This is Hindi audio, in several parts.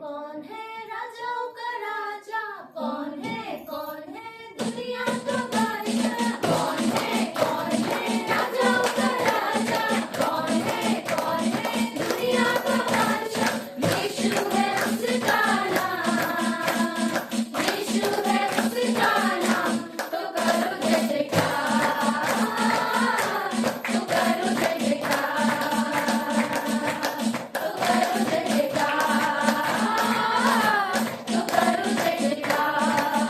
कौन है राजाओं का राजा, कौन है दुनिया का बादशाह, कौन है राजाओं का राजा, कौन है दुनिया का बादशाह। यीशु है उसका नाम, यीशु है उसका नाम, तो करो जय जयकार, तो करो जय जयकार, तो करो जय जयकार, तो करो जय जयकार।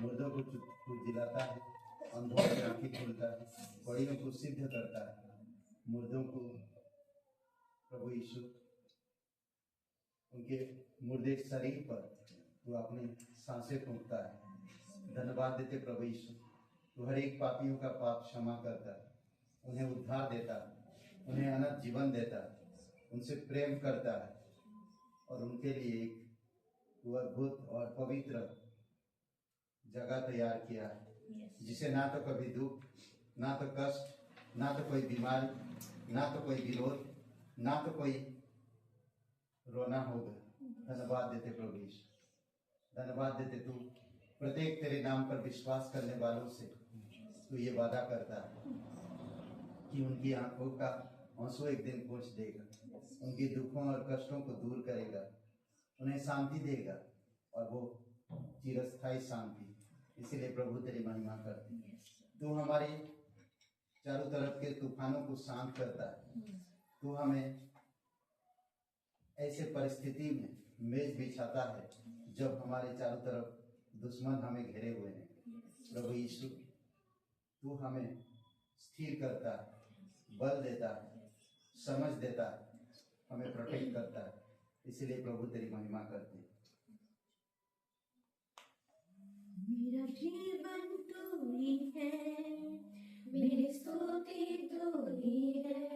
मुर्दों को तू जिलाता है, अंधों की आंखें खोलता है, बड़ियों को सिद्ध करता है। मुर्दों को प्रभु यीशु उनके मुर्दे शरीर पर तू अपनी सांसें फूंकता है। धन्यवाद देते प्रभु यीशु, तू हर एक पापियों का पाप क्षमा करता है, उन्हें उद्धार देता है, उन्हें अनंत जीवन देता है, उनसे प्रेम करता है और उनके लिए एक वो अद्भुत और पवित्र जगह तैयार किया है, जिसे ना तो कभी दुख, ना तो कष्ट, ना तो कोई बीमारी, ना तो कोई विरोध, ना तो कोई रोना होगा। धन्यवाद देते प्रभु यीशु, धन्यवाद देते तू प्रत्येक तेरे नाम पर विश्वास करने वालों से तू ये वादा करता है कि उनकी आंखों का आंसू एक दिन पोंछ देगा, उनके दुखों और कष्टों को दूर करेगा, उन्हें शांति देगा और वो चिरस्थायी शांति। इसीलिए प्रभु तेरी महिमा करते हैं। तू हमारे चारों तरफ के तूफानों को शांत करता है। तू हमें ऐसे परिस्थिति में मेज बिछाता है जब हमारे चारों तरफ दुश्मन हमें घेरे हुए हैं। प्रभु यीशु, तू हमें स्थिर करता है, बल देता है, समझ देता है, हमें प्रोटेक्ट करता है। इसीलिए प्रभु तेरी महिमा करते हैं। मेरा जीवन तू ही है, मेरी स्तुति तू ही है।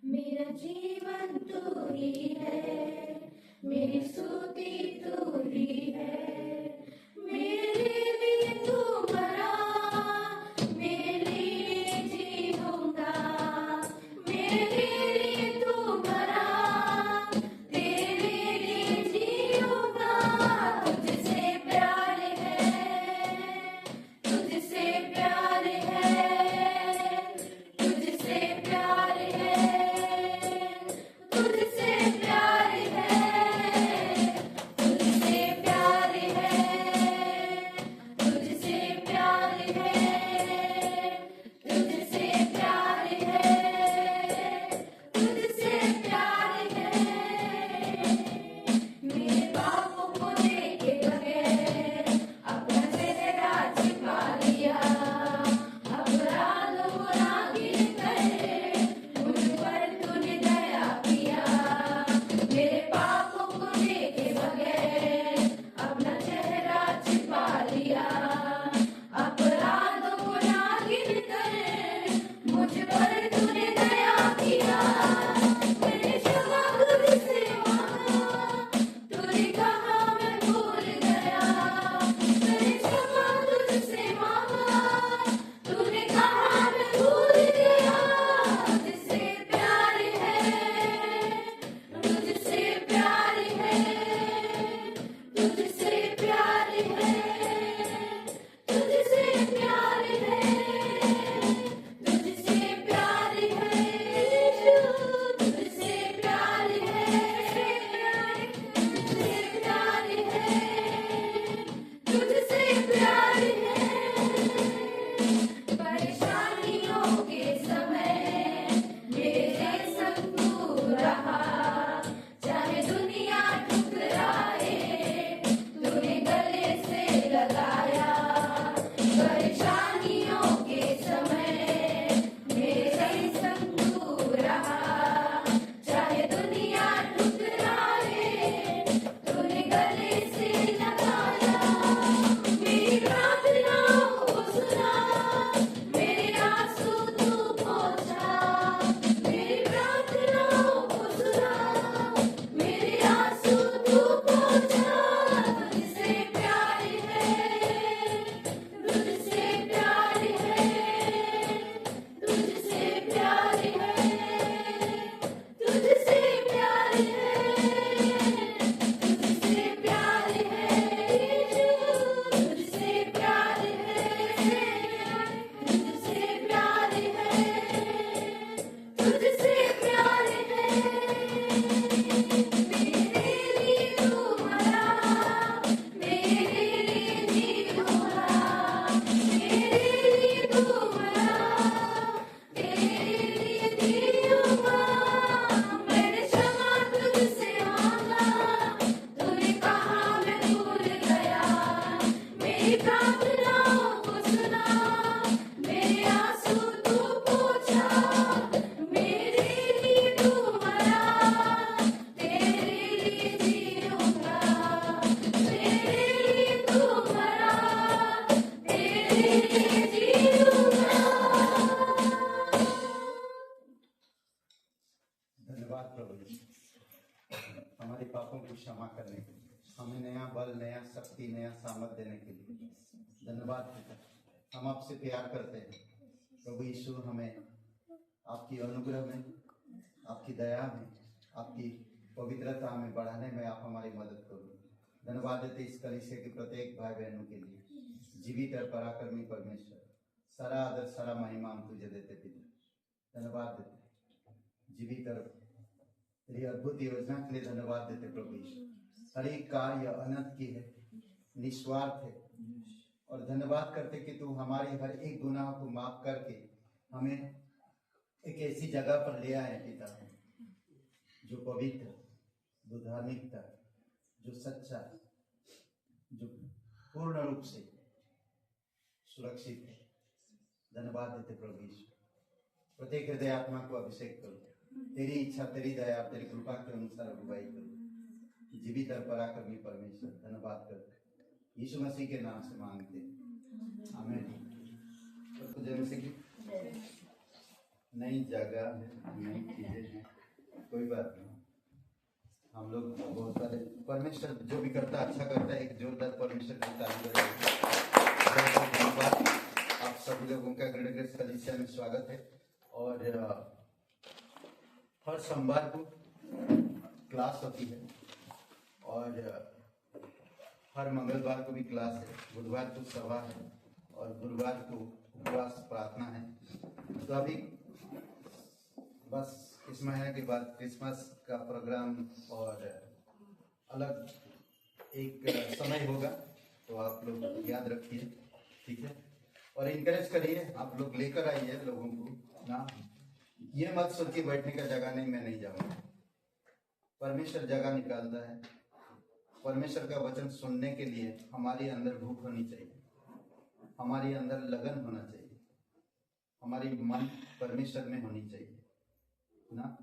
मेरा जीवन तू ही है, मेरी स्तुति तू ही है। मेरे लिए तू मरा, मेरे लिए जीऊंगा। मेरे लिए तू मरा, तेरे लिए जीऊंगा। तुझसे प्यार है, तुझसे प्यार पापों को क्षमा करने के लिए, हमें नया बल, नया शक्ति, नया सामर्थ देने के लिए धन्यवाद पिता। हम आपसे प्यार करते हैं प्रभु यीशु। हमें आपकी अनुग्रह में, आपकी दया में, आपकी पवित्रता में बढ़ाने में आप हमारी मदद करो। धन्यवाद देते इस कलीसिया के प्रत्येक भाई बहनों के लिए। जीवित और पराक्रमी परमेश्वर, सारा आदर सारा महिमा हम तुझे देते पिता। धन्यवाद देते जीवित और तेरी अद्भुत योजना के लिए धन्यवाद देते प्रभु यीशु। हर एक कार्य अनंत की है, निस्वार्थ है, और धन्यवाद करते कि तू हमारी हर एक गुनाह को माफ करके हमें एक ऐसी जगह पर ले आए पिता, जो पवित्र, जो धार्मिकता, जो सच्चा, जो पूर्ण रूप से सुरक्षित है। धन्यवाद देते प्रभु यीशु। प्रत्येक हृदय आत्मा को अभिषेक करो, तेरी इच्छा, तेरी दया, तेरी कृपा के अनुसार अगुवाई करो। जीवित और पराक्रमी परमेश्वर, धन्यवाद करते यीशु मसीह के नाम से मांगते हैं, आमीन। तो जैसे कि नई जगह है, नई चीजें हैं, कोई बात नहीं। हम लोग बहुत सारे, परमेश्वर जो भी करता अच्छा करता है। एक जोरदार परमेश्वर की तारीफ धन्यवाद। आप सभी लोगों का ग्रेड ग्रेस कलीसिया में स्वागत है। और हर सोमवार को क्लास होती है, और हर मंगलवार को भी क्लास है, बुधवार को सभा है, और गुरुवार को उपवास प्रार्थना है। तो अभी बस इस महीने के बाद क्रिसमस का प्रोग्राम और अलग एक समय होगा, तो आप लोग याद रखिए, ठीक है। और इनकरेज करिए, आप लोग लेकर आइए लोगों को ना। ये मत सोच के बैठने का जगह नहीं, मैं नहीं जाऊंगा। परमेश्वर जगह निकालता है। परमेश्वर का वचन सुनने के लिए हमारे अंदर भूख होनी चाहिए, हमारे अंदर लगन होना चाहिए, हमारी मन परमेश्वर में होनी चाहिए ना।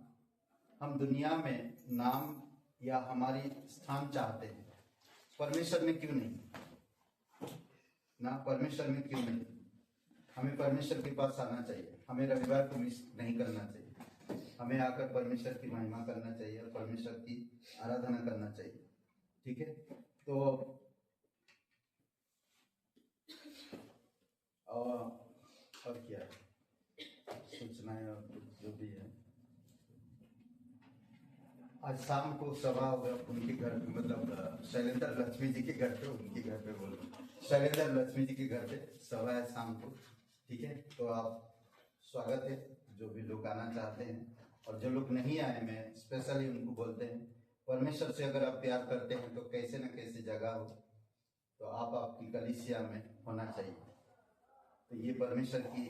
हम दुनिया में नाम या हमारी स्थान चाहते हैं, परमेश्वर में क्यों नहीं ना? परमेश्वर में क्यों नहीं? हमें परमेश्वर के पास आना चाहिए, हमें रविवार को मिस नहीं करना चाहिए, हमें आकर परमेश्वर की महिमा करना चाहिए और परमेश्वर की आराधना करना चाहिए, ठीक है। तो और क्या सूचनाएं और जो भी है, आज शाम को सभा होगा उनके घर पे, मतलब शैलेंद्र लक्ष्मी जी के घर पे, उनके घर पे बोलो, शैलेंद्र लक्ष्मी जी के घर पे सभा है शाम को, ठीक है। तो आप स्वागत है, जो भी लोग आना चाहते हैं। और जो लोग नहीं आए, मैं स्पेशली उनको बोलते हैं, परमेश्वर से अगर आप प्यार करते हैं तो कैसे न कैसे जगह हो तो आप आपकी कलीसिया में होना चाहिए। तो ये परमेश्वर की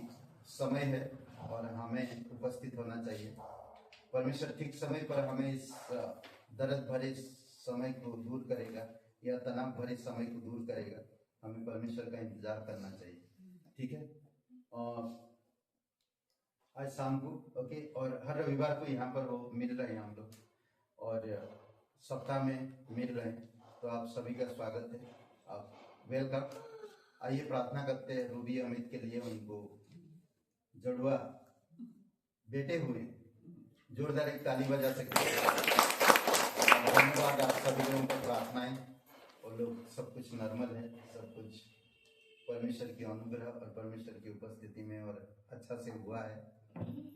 समय है और हमें उपस्थित होना चाहिए। परमेश्वर ठीक समय पर हमें इस दर्द भरे समय को दूर करेगा या तनाव भरे समय को दूर करेगा। हमें परमेश्वर का इंतजार करना चाहिए, ठीक है। और आज शाम को ओके, और हर रविवार को यहाँ पर वो मिल रहे हैं हम लोग, और सप्ताह में मिल रहे हैं। तो आप सभी का स्वागत है, आप वेलकम। आइए प्रार्थना करते हैं रूबी अमित के लिए, उनको जुड़वा बेटे हुए, जोरदार एक ताली बजा सकते हैं। धन्यवाद आप सभी लोगों का प्रार्थनाएं, और लोग सब कुछ नॉर्मल है, सब कुछ परमेश्वर की अनुग्रह और परमेश्वर की उपस्थिति में और अच्छा से हुआ है।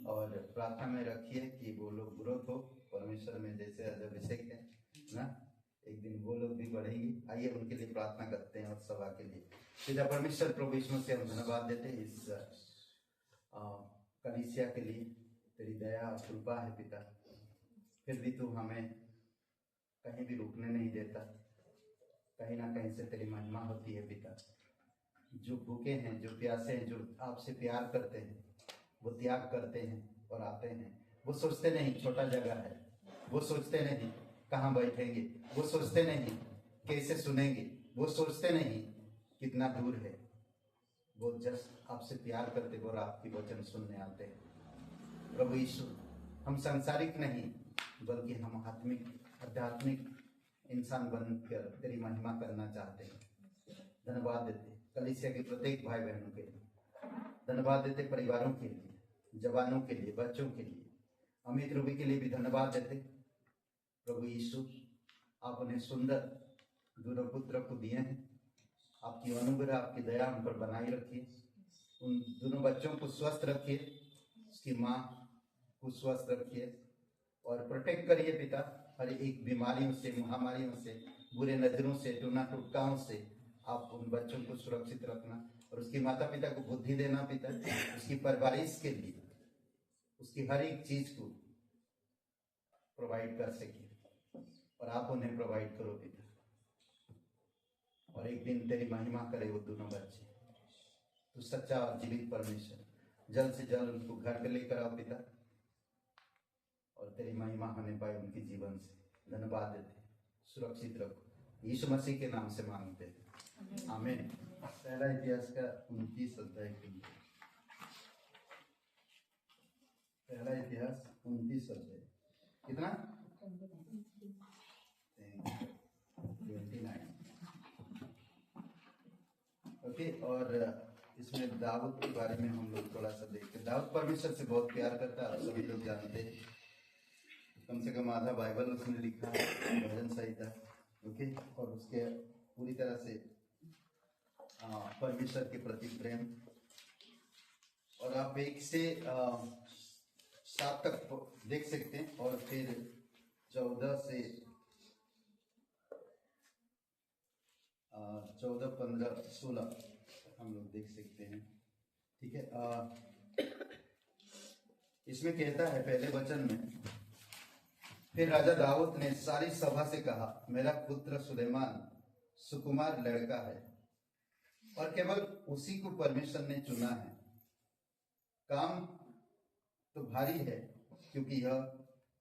और प्रार्थना में रखिए कि वो लोग ग्रोथ हो परमेश्वर में, जैसे अभिषेक है ना, एक दिन वो लोग भी बढ़ेंगे। आइए उनके लिए प्रार्थना करते हैं और सभा के लिए। पिता परमेश्वर प्रभु यीशु से हम धन्यवाद देते हैं इस कलीसिया के लिए। तेरी दया और कृपा है पिता, फिर भी तू हमें कहीं भी रुकने नहीं देता, कहीं ना कहीं से तेरी महिमा होती है पिता। जो भूखे हैं, जो प्यासे हैं, जो आपसे प्यार करते हैं, वो त्याग करते हैं और आते हैं। वो सोचते नहीं छोटा जगह है, वो सोचते नहीं कहाँ बैठेंगे, वो सोचते नहीं कैसे सुनेंगे, वो सोचते नहीं कितना दूर है। वो जस्ट आपसे प्यार करते और आपकी वचन सुनने आते हैं। प्रभु यीशु, हम सांसारिक नहीं बल्कि हम आध्यात्मिक इंसान बनकर तेरी महिमा करना चाहते हैं। धन्यवाद देते कलीसिया के प्रत्येक भाई बहनों के लिए, धन्यवाद देते परिवारों के लिए, जवानों के लिए, बच्चों के लिए, अमित रूबी के लिए भी धन्यवाद देते। प्रभु यीशु, आप उन्हें सुंदर दोनों पुत्र को दिए हैं। आपकी अनुग्रह, आपकी दया उन पर बनाई रखिए। उन दोनों बच्चों को स्वस्थ रखिए, उसकी माँ को स्वस्थ रखिए और प्रोटेक्ट करिए पिता, हर एक बीमारियों से, महामारियों से, बुरे नजरों से, टूना टुटकाओं से आप उन बच्चों को सुरक्षित रखना और उसकी माता पिता को बुद्धि देना पिता, उसकी परवरिश के लिए उसकी हर एक चीज को प्रोवाइड कर सके और आप उन्हें प्रोवाइड करो पिता। और एक दिन तेरी महिमा करे वो दोनों बच्चे। तो सच्चा और जीवित परमेश्वर, जल्द से जल्द उनको घर पे लेकर आओ पिता और तेरी महिमा होने पाए उनके जीवन से। धन्यवाद देते, सुरक्षित रखो, यीशु मसीह के नाम से मांगते हैं, आमीन। पहला इतिहास का 29 अध्याय के लिए, पहला इतिहास 29 अध्याय कितना 29। ओके, और इसमें दाऊद के बारे में हम लोग थोड़ा सा देखते हैं। दाऊद परमेश्वर से बहुत प्यार करता है, आप सभी लोग जानते हैं। कम से कम आधा बाइबल उसने लिखा है, भजन संहिता। ओके, और उसके पूरी तरह से परमेश्वर के प्रति प्रेम। और आप 1 से 7 तक देख सकते हैं और फिर 14 से 14, 15, 16 हम लोग देख सकते हैं। ठीक है, इसमें कहता है पहले वचन में, फिर राजा दाऊद ने सारी सभा से कहा, मेरा पुत्र सुलेमान सुकुमार लड़का है और केवल उसी को परमेश्वर ने चुना है। काम तो भारी है, क्योंकि यह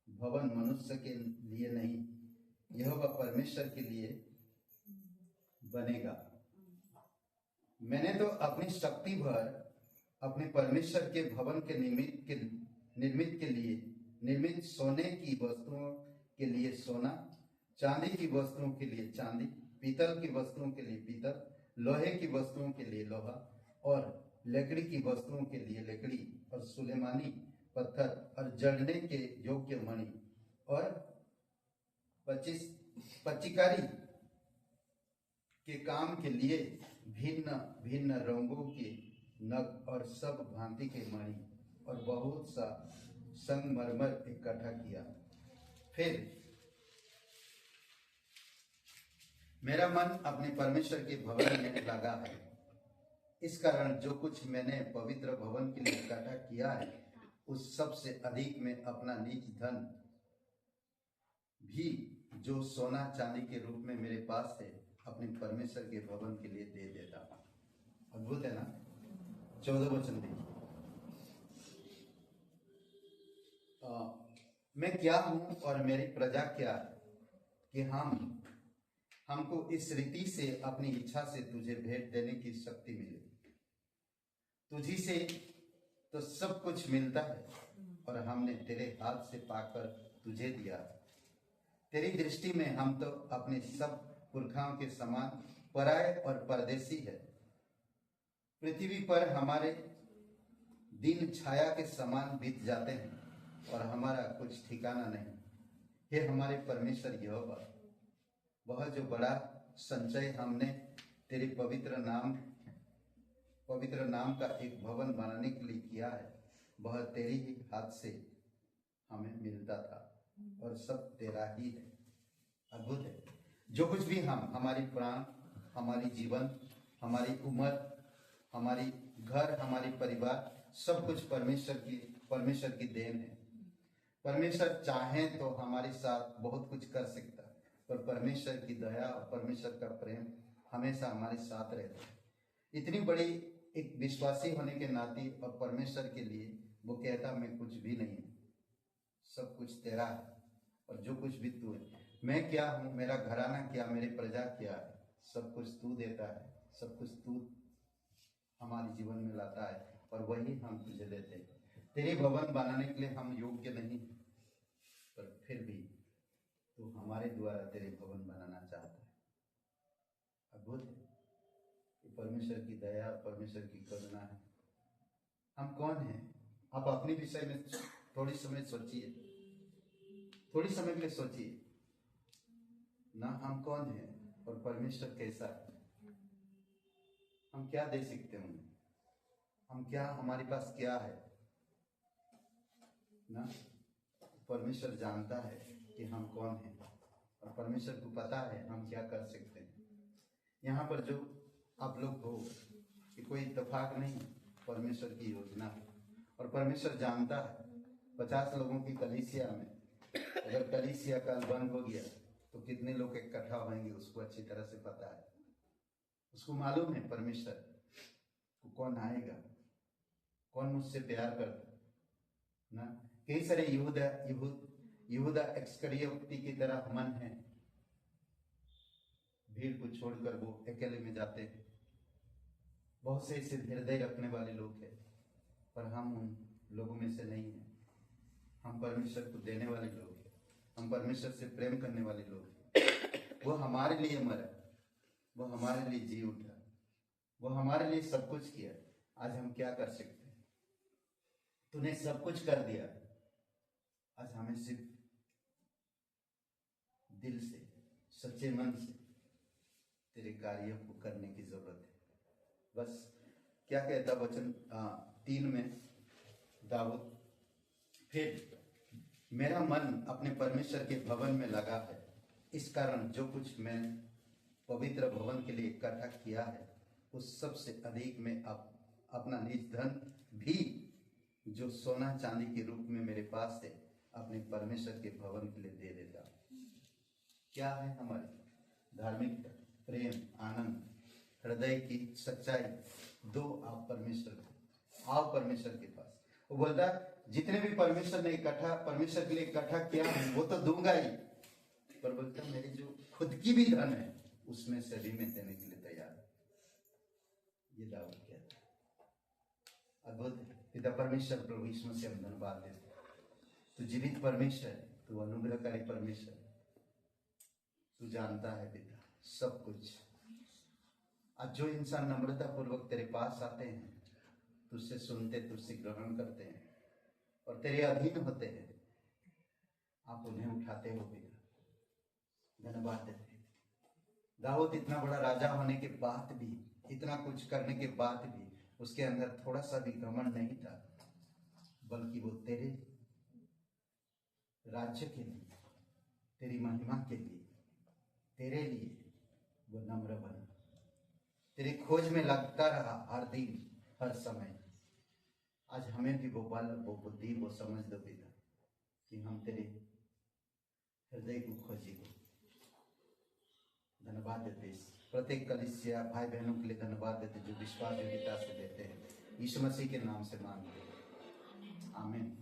भवन मनुष्य के लिए नहीं, यह वह परमेश्वर के लिए बनेगा। मैंने तो अपनी शक्ति भर अपने परमेश्वर के भवन के निर्मित सोने की वस्तुओं के लिए सोना, चांदी की वस्तुओं के लिए चांदी, पीतल की वस्तुओं के लिए पीतल, लोहे की वस्तुओं के लिए लोहा और लकड़ी की वस्तुओं के लिए लकड़ी और सुलेमानी पत्थर और जड़ने के योग्य मणि और पच्चीकारी के काम के लिए भिन्न भिन्न रंगों के नग और सब भांति के मणि और बहुत सा संगमरमर इकट्ठा किया। फिर मेरा मन अपने परमेश्वर के भवन में लगा है, इस कारण जो कुछ मैंने पवित्र भवन के लिए इकट्ठा किया है, उस सब से अधिक में अपना निज धन भी जो सोना चांदी के रूप में मेरे पास है, अपने परमेश्वर के भवन के लिए दे देता हूं। अद्भुत है ना। 14 वचन देखिए, मैं क्या हूं और मेरी प्रजा क्या है कि हमको इस रीति से अपनी इच्छा से तुझे भेंट देने की शक्ति मिले। तुझी से तो सब कुछ मिलता है और हमने तेरे हाथ से पाकर तुझे दिया। तेरी दृष्टि में हम तो अपने सब पुरखाओं के समान पराये और परदेसी है। पृथ्वी पर हमारे दिन छाया के समान बीत जाते हैं और हमारा कुछ ठिकाना नहीं। हे हमारे परमेश्वर यहोवा, वह जो बड़ा संचय हमने तेरे पवित्र नाम का एक भवन बनाने के लिए किया है, वह तेरे ही हाथ से हमें मिलता था और सब तेरा ही है। अद्भुत है। जो कुछ भी हमारी प्राण, हमारी जीवन, हमारी उम्र, हमारी घर, हमारी परिवार, सब कुछ परमेश्वर की देन है। परमेश्वर चाहे तो हमारे साथ बहुत कुछ कर सकता है, पर परमेश्वर की दया और परमेश्वर का प्रेम हमेशा हमारे साथ रहता है। इतनी बड़ी एक विश्वासी होने के नाते और परमेश्वर के लिए वो कहता, मैं कुछ भी नहीं हूँ, सब कुछ तेरा है और जो कुछ भी तू है। मैं क्या हूँ, मेरा घराना क्या, मेरी प्रजा क्या है, सब कुछ तू देता है, सब कुछ तू हमारे जीवन में लाता है और वही हम तुझे देते हैं। तेरे भवन बनाने के लिए हम योग्य नहीं, पर फिर भी तू हमारे द्वारा तेरे भवन बनाना चाहता है। अद्भुत है कि परमेश्वर की दया, परमेश्वर की करुणा है। हम कौन हैं? आप अपने विषय में थोड़ी समय के लिए सोचिए। ना हम कौन हैं और परमेश्वर कैसा है, हम क्या दे सकते हैं, हम क्या, हमारे पास क्या है ना। परमेश्वर जानता है कि हम कौन हैं और परमेश्वर को पता है हम क्या कर सकते हैं। यहाँ पर जो आप लोग हो कि कोई इत्तेफाक नहीं, परमेश्वर की योजना है और परमेश्वर जानता है 50 लोगों की कलीसिया में अगर कलीसिया कल बंद हो गया तो कितने लोग इकट्ठा होंगे, उसको अच्छी तरह से पता है। उसको मालूम है परमेश्वर को कौन आएगा, कौन मुझसे प्यार करता ना। कई सारे यहूदा इस्करियोती की तरह मन है, भीड़ को छोड़कर वो अकेले में जाते हैं। बहुत से ऐसे हृदय रखने वाले लोग हैं, पर हम उन लोगों में से नहीं हैं। हम परमेश्वर को देने वाले लोग हैं, हम परमेश्वर से प्रेम करने वाले लोग हैं। वो हमारे लिए मरा, वो हमारे लिए जी उठा, वो हमारे लिए सब कुछ किया। आज हम क्या कर सकते हैं? तूने सब कुछ कर दिया, आज हमें सिर्फ दिल से, सच्चे मन से तेरे कार्यों को करने की जरूरत है। बस क्या कहता वचन 3 में दाऊद, फिर मेरा मन अपने परमेश्वर के भवन में लगा है, इस कारण जो कुछ मैंने पवित्र भवन के लिए इकट्ठा किया है उस सबसे अधिक में अपना निज धन भी जो सोना चांदी के रूप में मेरे पास है अपने परमेश्वर के भवन के लिए दे देता हूं। क्या है हमारी धार्मिकता, प्रेम, आनंद, हृदय की सच्चाई, दो आप परमेश्वर आओ परमेश्वर के पास। वो बोलता जितने भी परमेश्वर ने इकट्ठा, परमेश्वर के लिए इकट्ठा किया वो तो दूंगा ही, पर बोलता मेरी जो खुद की भी धन है उसमें से भी मैं देने के लिए तैयार हूं। ये दाऊद कहता है। अद्भुत पिता परमेश्वर प्रभु यीशु मसीह हम धन्यवाद देते। तू जीवित परमेश्वर है, तू अनुग्रहकारी परमेश्वर है, तू जानता है पिता सब कुछ। आज जो इंसान नम्रता पूर्वक तेरे पास आते हैं, तुझसे सुनते, तुझसे ग्रहण करते हैं और तेरे अधीन होते हैं, आप उन्हें उठाते हो पिता, धन्यवाद देते हैं। दाऊद इतना बड़ा राजा होने के बाद भी, इतना कुछ करने के बाद भी उसके अंदर थोड़ा सा भी घमंड नहीं था, बल्कि वो तेरे राज्य के लिए, तेरी महिमा के लिए, तेरे लिए वो नम्र बना, तेरी खोज में लगता रहा हर दिन हर समय। आज हमें भी वो बल, वो बुद्धि, वो समझ दो पिता कि हम तेरे हृदय को खोजेंगे। धन्यवाद देते प्रत्येक कलीसिया भाई बहनों के लिए, धन्यवाद देते जो विश्वास योग्यता से देते हैं। यीशु मसीह के नाम से मांगते हैं, आमीन।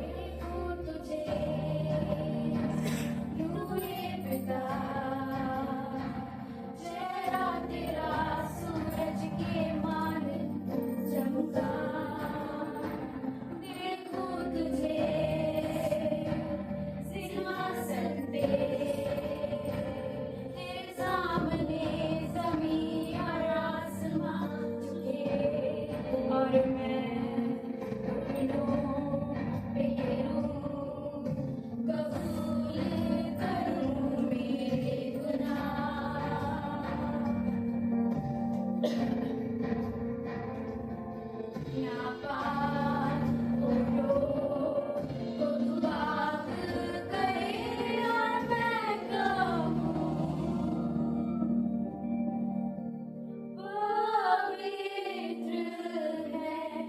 देखूं तुझे यूं ये पिता, चेहरा तेरा सूरज के मान चमका। देखूं तुझे सिंहासन पे, तेरे सामने ज़मीं और आसमां झुके, और मैं कबूल करूं मेरे गुनाह। नापाक होठों को तू पाक करे और मैं कहूं पवित्र है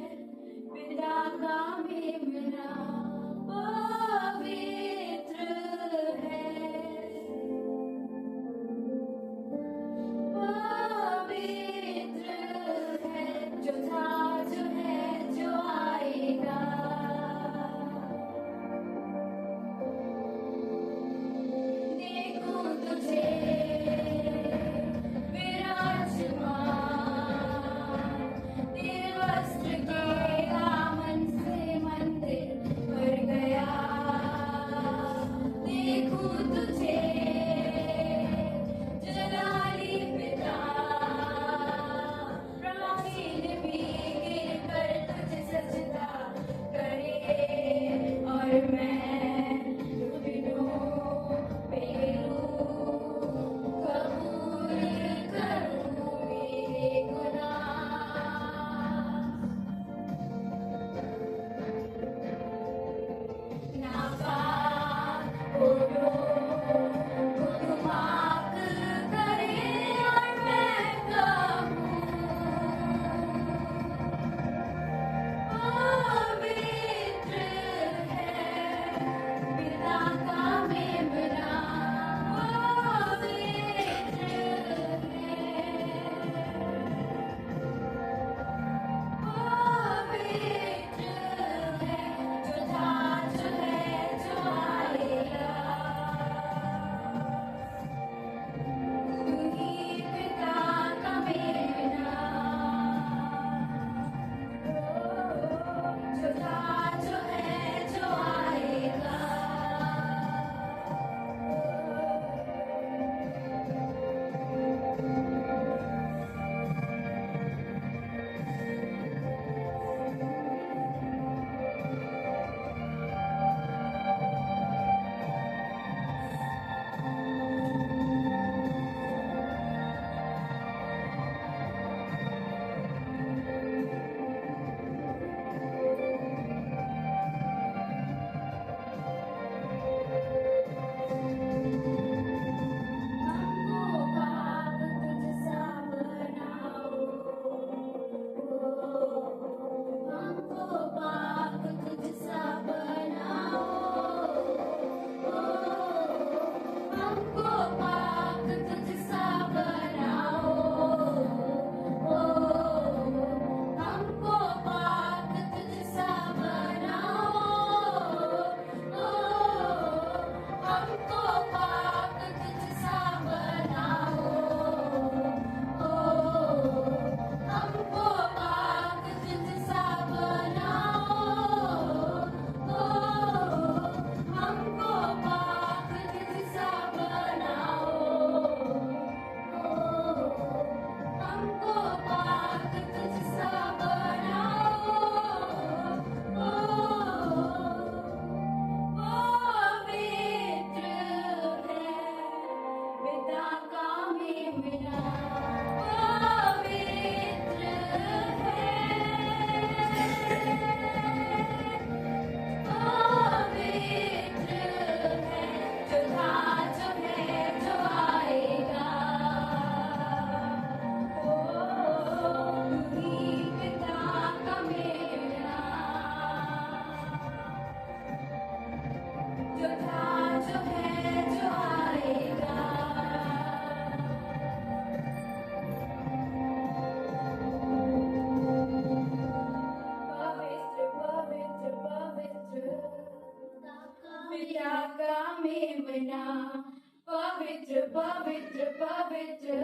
पवित्र पवित्र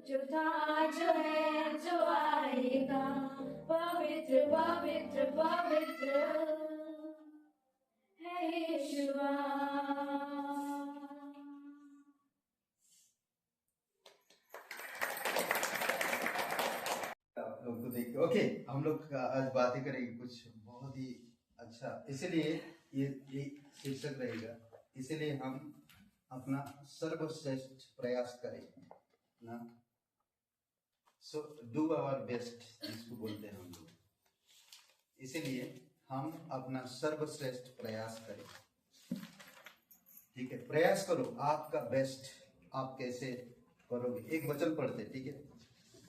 जो था जो है जो आएगा, पवित्र पवित्र पवित्र है यीशुआ। आप लोग को देख ओके, हम लोग आज बातें करेंगे कुछ बहुत ही अच्छा, इसलिए ये शीर्षक रहेगा, इसलिए हम अपना सर्वश्रेष्ठ प्रयास करें ना, सो डू आवर बेस्ट जिसको बोलते हैं हम लोग, इसीलिए हम अपना सर्वश्रेष्ठ प्रयास करें। ठीक है, प्रयास करो, आपका बेस्ट आप कैसे करोगे। एक वचन पढ़ते, ठीक है,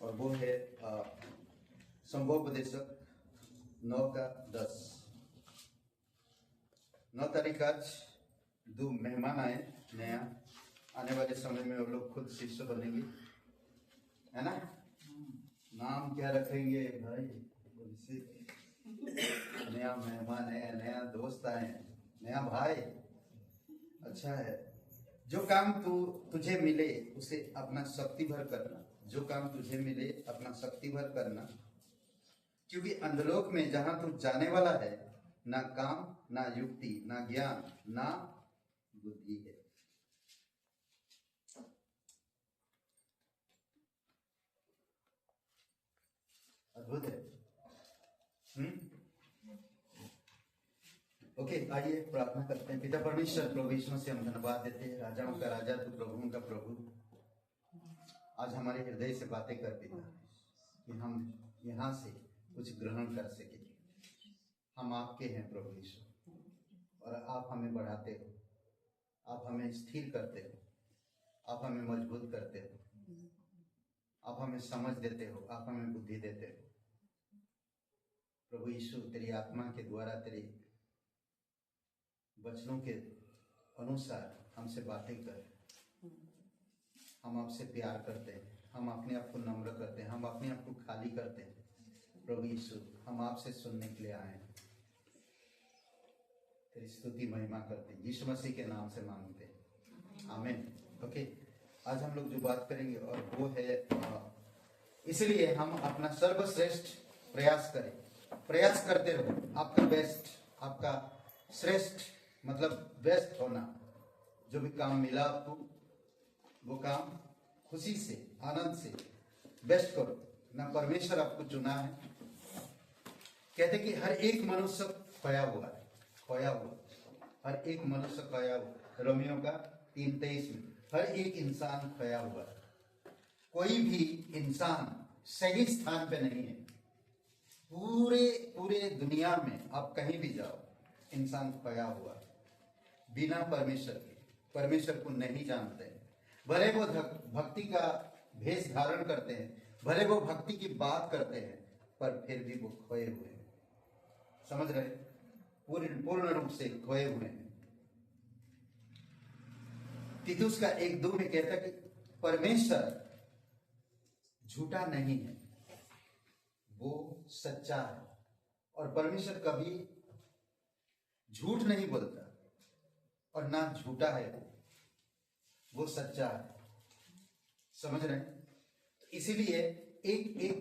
और वो है संभवोपदेशक 9:10। 9 तारीख आज 2 मेहमान आए नया, आने वाले समय में वो लोग खुद शिष्य बनेंगे, है ना। नाम क्या रखेंगे भाई, नया मेहमान है, नया दोस्त आए, नया भाई, अच्छा है। जो काम तुझे मिले उसे अपना शक्ति भर करना, जो काम तुझे मिले अपना शक्ति भर करना, क्योंकि अंधलोक में जहां तू जाने वाला है ना काम ना युक्ति ना ज्ञान ना बुद्धि है। अद्भुत है। ओके, आइए प्रार्थना करते हैं। पिता परमेश्वर, प्रभु यीशु से हम धन्यवाद देते हैं, राजाओं का राजा तू, प्रभुओं का प्रभु। आज हमारे हृदय से बातें कर पिता, कि हम यहाँ से कुछ ग्रहण कर सके। हम आपके हैं प्रभु यीशु, और आप हमें बढ़ाते हो, आप हमें स्थिर करते हो, आप हमें मजबूत करते हो, आप हमें समझ देते हो, आप हमें बुद्धि देते हो। प्रभु यीशु, तेरी आत्मा के द्वारा, तेरे वचनों के अनुसार हमसे बातें कर। हम आपसे प्यार करते हैं, हम अपने आप को नम्र करते हैं, हम अपने आप को खाली करते हैं। प्रभु यीशु, हम आपसे सुनने के लिए आए हैं, तेरी स्तुति महिमा करते हैं, यीशु मसीह के नाम से मांगते हैं, आमीन। ओके, आज हम लोग जो बात करेंगे और वो है इसलिए हम अपना सर्वश्रेष्ठ प्रयास करें। प्रयास करते रहो, आपका बेस्ट, आपका श्रेष्ठ मतलब बेस्ट होना। जो भी काम मिला आपको वो काम खुशी से, आनंद से बेस्ट करो ना। परमेश्वर आपको चुना है। कहते कि हर एक मनुष्य खोया हुआ है, खोया हुआ, हर एक मनुष्य खोया हुआ। रोमियो का 3:23 में हर एक इंसान खोया हुआ है। कोई भी इंसान सही स्थान पे नहीं है। पूरे दुनिया में आप कहीं भी जाओ, इंसान खोया हुआ है, बिना परमेश्वर के, परमेश्वर को नहीं जानते हैं। भले वो भक्ति का भेष धारण करते हैं, भले वो भक्ति की बात करते हैं, पर फिर भी वो खोए हुए हैं। समझ रहे, पूर्ण रूप से खोए हुए हैं। तीतुस का 1:2 में कहता कि परमेश्वर झूठा नहीं है, वो सच्चा है, और परमेश्वर कभी झूठ नहीं बोलता और ना झूठा है, वो सच्चा है। समझ रहे हैं? इसीलिए एक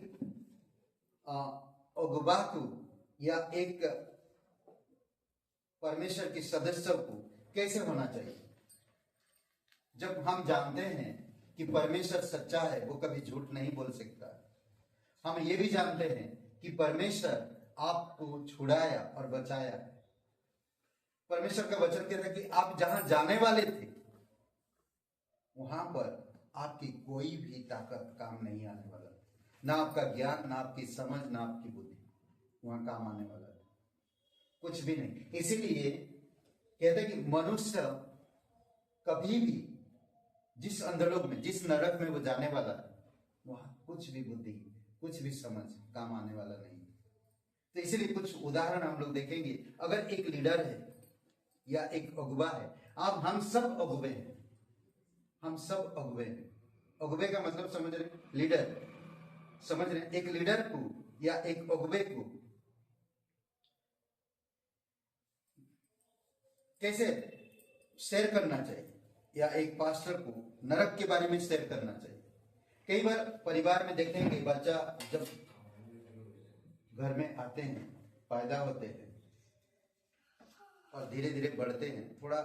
अगुवा को या एक परमेश्वर के सदस्य को कैसे होना चाहिए? जब हम जानते हैं कि परमेश्वर सच्चा है, वो कभी झूठ नहीं बोल सकता। हम ये भी जानते हैं कि परमेश्वर आपको छुड़ाया और बचाया। परमेश्वर का वचन कहता है कि आप जहां जाने वाले थे वहां पर आपकी कोई भी ताकत काम नहीं आने वाला, ना आपका ज्ञान, ना आपकी समझ, ना आपकी बुद्धि वहां काम आने वाला है, कुछ भी नहीं। इसीलिए कहते हैं कि मनुष्य कभी भी जिस अंधलोक में, जिस नरक में वो जाने वाला है, वहां कुछ भी बुद्धि, कुछ भी समझ काम आने वाला नहीं। तो इसीलिए कुछ उदाहरण हम लोग देखेंगे। अगर एक लीडर है या एक अगुवा है, आप हम सब अगुवे हैं, हम सब अगुवे हैं। अगुवे का मतलब समझ रहे, लीडर, समझ रहे। एक लीडर को या एक अगुवे को कैसे शेयर करना चाहिए, या एक पास्टर को नरक के बारे में शेयर करना चाहिए। कई बार परिवार में देखेंगे बच्चा जब घर में आते हैं, पैदा होते हैं और धीरे धीरे बढ़ते हैं, थोड़ा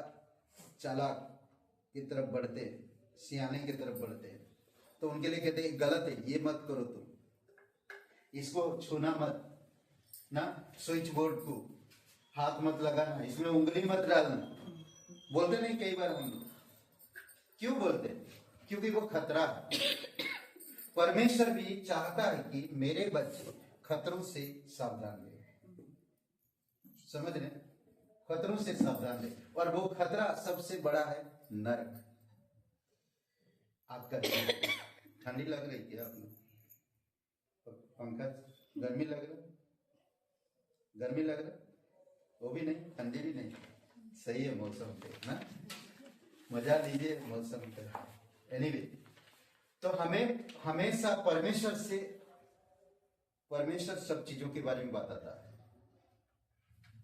चालाक की तरफ बढ़ते हैं, सियाने की तरफ बढ़ते हैं, तो उनके लिए कहते हैं गलत है, ये मत करो, तुम इसको छूना मत ना, स्विच बोर्ड को हाथ मत लगाना, इसमें उंगली मत डालना। बोलते नहीं कई बार हम लोग? क्यों बोलते? क्योंकि वो खतरा है। परमेश्वर भी चाहता है कि मेरे बच्चे खतरों से सावधान रहे। समझ रहे? खतरों से सावधान रहे, और वो खतरा सबसे बड़ा है नरक। आपका ठंडी लग रही क्या आपने? पंखा गर्मी लग रहा? गर्मी लग रहा? वो भी नहीं, ठंडी भी नहीं, सही है मौसम पे ना, मजा लीजिए मौसम का। एनीवे, तो हमें हमेशा परमेश्वर सब चीजों के बारे में बताता है।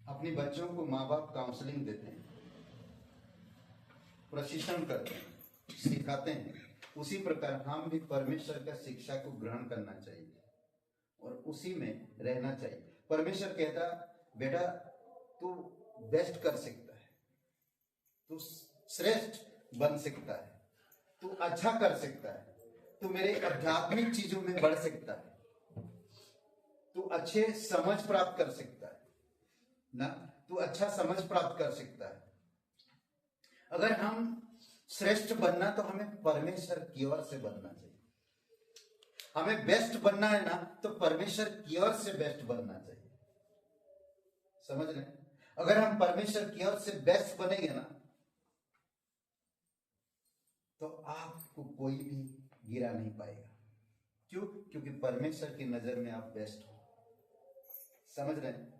अपने बच्चों को माँ बाप काउंसलिंग देते हैं, प्रशिक्षण करते हैं, सिखाते हैं। उसी प्रकार हम भी परमेश्वर का शिक्षा को ग्रहण करना चाहिए और उसी में रहना चाहिए। परमेश्वर कहता, बेटा तू बेस्ट कर सकता है, तू श्रेष्ठ बन सकता है, तू अच्छा कर सकता है, तू मेरे आध्यात्मिक चीजों में बढ़ सकता है, तू अच्छे समझ प्राप्त कर सकता है ना, तू अच्छा समझ प्राप्त कर सकता है। अगर हम श्रेष्ठ बनना तो हमें परमेश्वर की ओर से बनना चाहिए। हमें बेस्ट बनना है ना, तो परमेश्वर की ओर से बेस्ट बनना चाहिए। समझ रहे? अगर हम परमेश्वर की ओर से बेस्ट बनेंगे ना, तो आपको कोई भी गिरा नहीं पाएगा। क्यों? क्योंकि परमेश्वर की नजर में आप बेस्ट हो। समझ रहे हैं?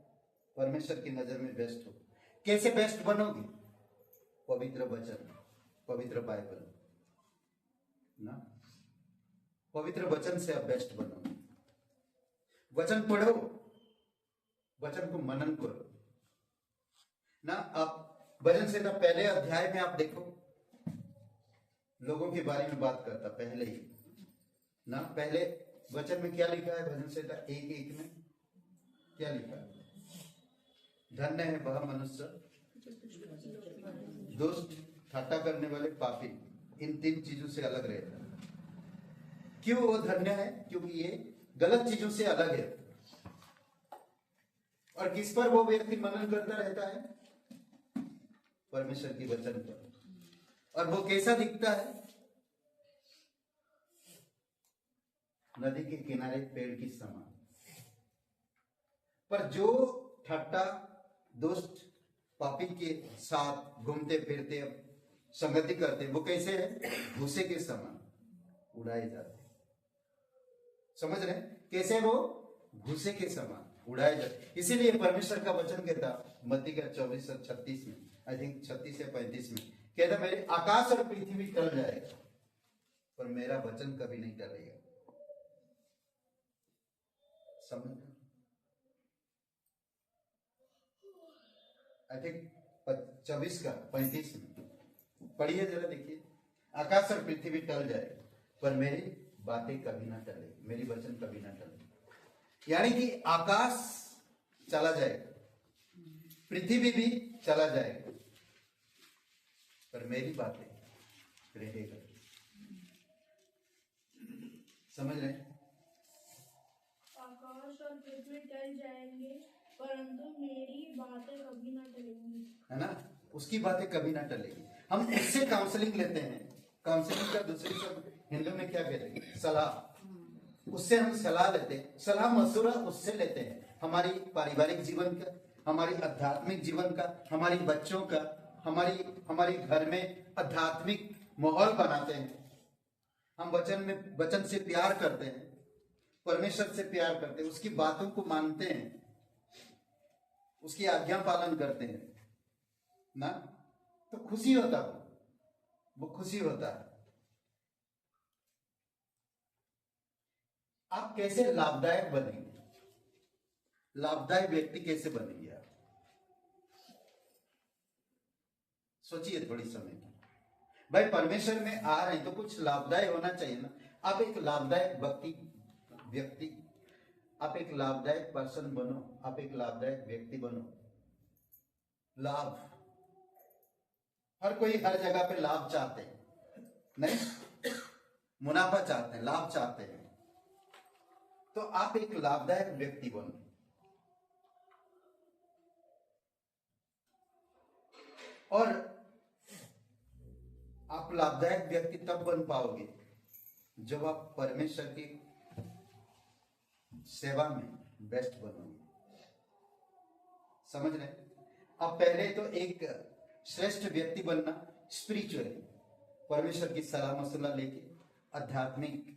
परमेश्वर की नजर में बेस्ट हो। कैसे बेस्ट बनोगे? पवित्र वचन, पवित्र बाइबल ना, पवित्र वचन से आप बेस्ट बनोगे। वचन पढ़ो, वचन को मनन करो ना। आप भजन संहिता पहले अध्याय में आप देखो, लोगों के बारे में बात करता पहले ही ना। पहले वचन में क्या लिखा है? भजन संहिता 1:1 में क्या लिखा है? धन्य है वह मनुष्य, दुष्ट, ठाट्टा करने वाले, पापी, इन 3 चीजों से अलग रहता है। क्यों वो धन्य है? क्योंकि ये गलत चीजों से अलग है। और किस पर वो व्यक्ति मनन करता रहता है? परमेश्वर की वचन पर। और वो कैसा दिखता है? नदी के किनारे पेड़ की समान। पर जो ठट्टा, दुष्ट, पापी के साथ घूमते फिरते संगति करते, वो कैसे है? भूसे के समान उड़ाए जाते। समझ रहे? कैसे वो? भूसे के समान उड़ाए जाते। इसीलिए परमेश्वर का वचन कहता, मत्ती का 24 और 36 में, आई थिंक 36 या 35 में कहता, मेरे आकाश और पृथ्वी टल जाएगा पर मेरा वचन कभी नहीं टलेगा। समझ? आई थिंक 24 का 35 में पढ़िए जरा, देखिए, आकाश और पृथ्वी टल जाए पर मेरी बातें कभी ना टले, मेरी वचन कभी ना टले। यानी कि आकाश चला जाएगा, पृथ्वी भी चला जाएगा, पर मेरी बातें रहेगा। समझ रहे? आकाश और पृथ्वी टल जाएंगे परंतु मेरी बातें कभी ना टलेंगी, है ना? उसकी बातें कभी ना टलेगी। हम उससे काउंसलिंग लेते हैं। काउंसलिंग का दूसरी शब्द हिंदू में क्या कहते हैं? सलाह। उससे हम सलाह लेते हैं, सलाह मशवरा उससे लेते हैं। हमारी पारिवारिक जीवन का, हमारी आध्यात्मिक जीवन का, हमारी बच्चों का, हमारी घर में आध्यात्मिक माहौल बनाते हैं। हम वचन से प्यार करते हैं, परमेश्वर से प्यार करते हैं, उसकी बातों को मानते हैं, उसकी आज्ञा पालन करते हैं ना, तो खुशी होता है, वो खुशी होता है। आप कैसे लाभदायक बनेंगे? लाभदायक व्यक्ति कैसे बनेंगे आप? सोचिए थोड़ी समय। भाई परमेश्वर में आ रहे हैं तो कुछ लाभदायक होना चाहिए ना। आप एक लाभदायक व्यक्ति, आप एक लाभदायक पर्सन बनो, आप एक लाभदायक व्यक्ति बनो। लाभ, हर कोई हर जगह पे लाभ चाहते हैं, नहीं मुनाफा चाहते हैं, लाभ चाहते हैं। तो आप एक लाभदायक व्यक्ति बनो। और आप लाभदायक व्यक्ति तब बन पाओगे जब आप परमेश्वर की सेवा में बेस्ट बनोगे। समझ रहे? अब पहले तो एक श्रेष्ठ व्यक्ति बनना, स्पिरिचुअल, परमेश्वर की सलाह मसला लेके आध्यात्मिक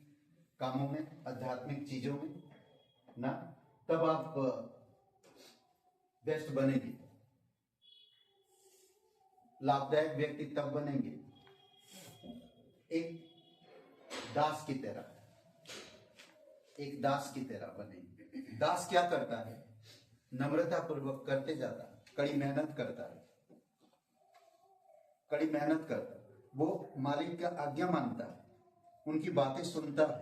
कामों में, आध्यात्मिक चीजों में ना, तब आप बेस्ट बनेंगे। लाभदायक व्यक्ति तब बनेंगे एक दास की तरह, एक दास की तरह बनेंगे। दास क्या करता है? नम्रता पूर्वक करते जाता है, कड़ी मेहनत करता है, कड़ी मेहनत करता है। वो मालिक का आज्ञा मानता है, उनकी बातें सुनता है,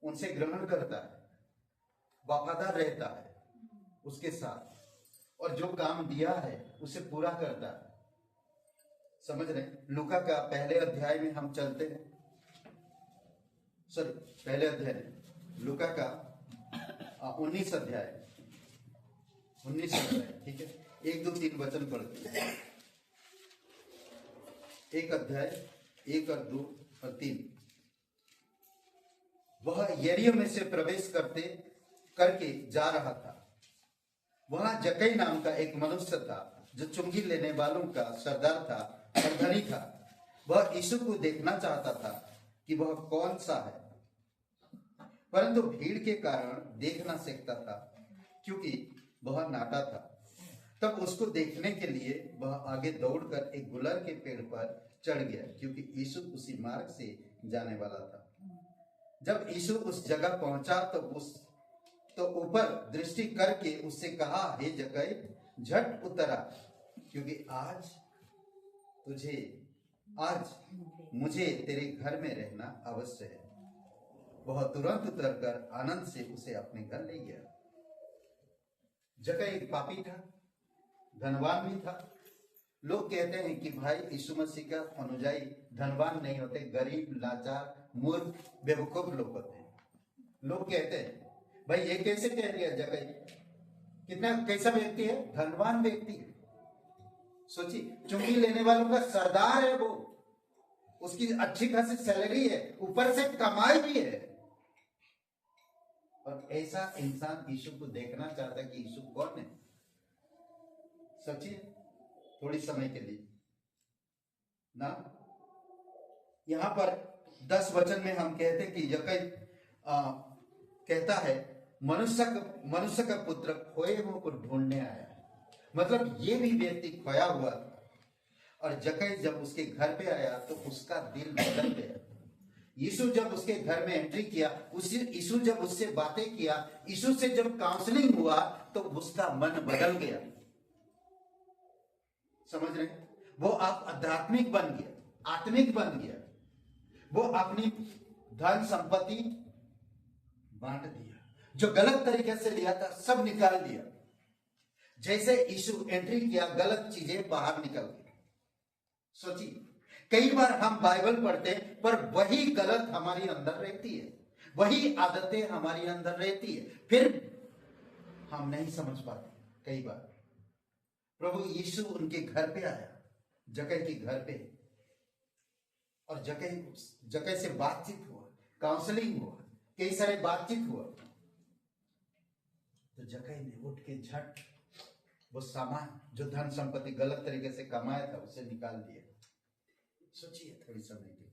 उनसे ग्रहण करता है, वफादार रहता है उसके साथ, और जो काम दिया है उसे पूरा करता है। समझ रहे? लूका का पहले अध्याय में हम चलते हैं, सॉरी पहले अध्याय में, लूका का 19 अध्याय, ठीक है, 1, 2, 3 वचन पढ़ते हैं। एक अध्याय 1 और 2 और 3। वह यरीहो में से प्रवेश करके जा रहा था। वहां जक्कई नाम का एक मनुष्य था जो चुंगी लेने वालों का सरदार था और धनी था। वह यीशु को देखना चाहता था कि वह कौन सा है, परंतु भीड़ के कारण देख ना सकता था क्योंकि वह नाटा था। तब उसको देखने के लिए वह आगे दौड़कर एक गुलर के पेड़ पर चढ़ गया, क्योंकि यीशु उसी मार्ग से जाने वाला था। जब यीशु उस जगह पहुंचा तो ऊपर दृष्टि करके उससे कहा, हे जक्कई, झट उतरा, क्योंकि आज मुझे तेरे घर में रहना अवश्य है। वह तुरंत उतरकर आनंद से उसे अपने घर ले गया। जक्कई एक पापी था, धनवान भी था। लोग कहते हैं कि भाई यीशु मसीह का अनुयायी धनवान नहीं होते, गरीब, लाचार, मूर्ख, बेवकूफ लोग होते हैं। लोग कहते हैं भाई ये कैसे कह दिया जक्कई, कितना कैसा व्यक्ति है? धनवान व्यक्ति। सोचिए, चुंगी लेने वालों का सरदार है वो, उसकी अच्छी खासी सैलरी है, ऊपर से कमाई भी है, और ऐसा इंसान यीशु को देखना चाहता है कि यीशु कौन है। सोचिए थोड़ी समय के लिए ना। यहां पर 10 वचन में हम कहते हैं कि जक्कई कहता है, मनुष्य का पुत्र खोए हुए को ढूंढने आया। मतलब ये भी व्यक्ति खोया हुआ था, और जक्कई जब उसके घर पे आया तो उसका दिल बदल गया। यीशु जब उसके घर में एंट्री किया, यीशु जब उससे बातें किया, यीशु से जब काउंसलिंग हुआ, तो उसका मन बदल गया। समझ रहे? वो आप आध्यात्मिक बन गया, आत्मिक बन गया। वो अपनी धन संपत्ति बांट दिया, जो गलत तरीके से लिया था सब निकाल दिया। जैसे यीशु एंट्री किया, गलत चीजें बाहर निकल गई। सोचिए, कई बार हम बाइबल पढ़ते पर वही गलत हमारी अंदर रहती है, वही आदतें हमारी अंदर रहती है, फिर हम नहीं समझ पाते। कई बार प्रभु यीशु उनके घर पे आया, जक्कई के घर पे, और जक्कई से बातचीत हुआ, काउंसलिंग हुआ, कई सारे बातचीत हुआ। तो जक्कई ने उठ के झट वो सामान, जो धन संपत्ति गलत तरीके से कमाया था, उसे निकाल दिया। सोचिए थोड़ी समय के लिए,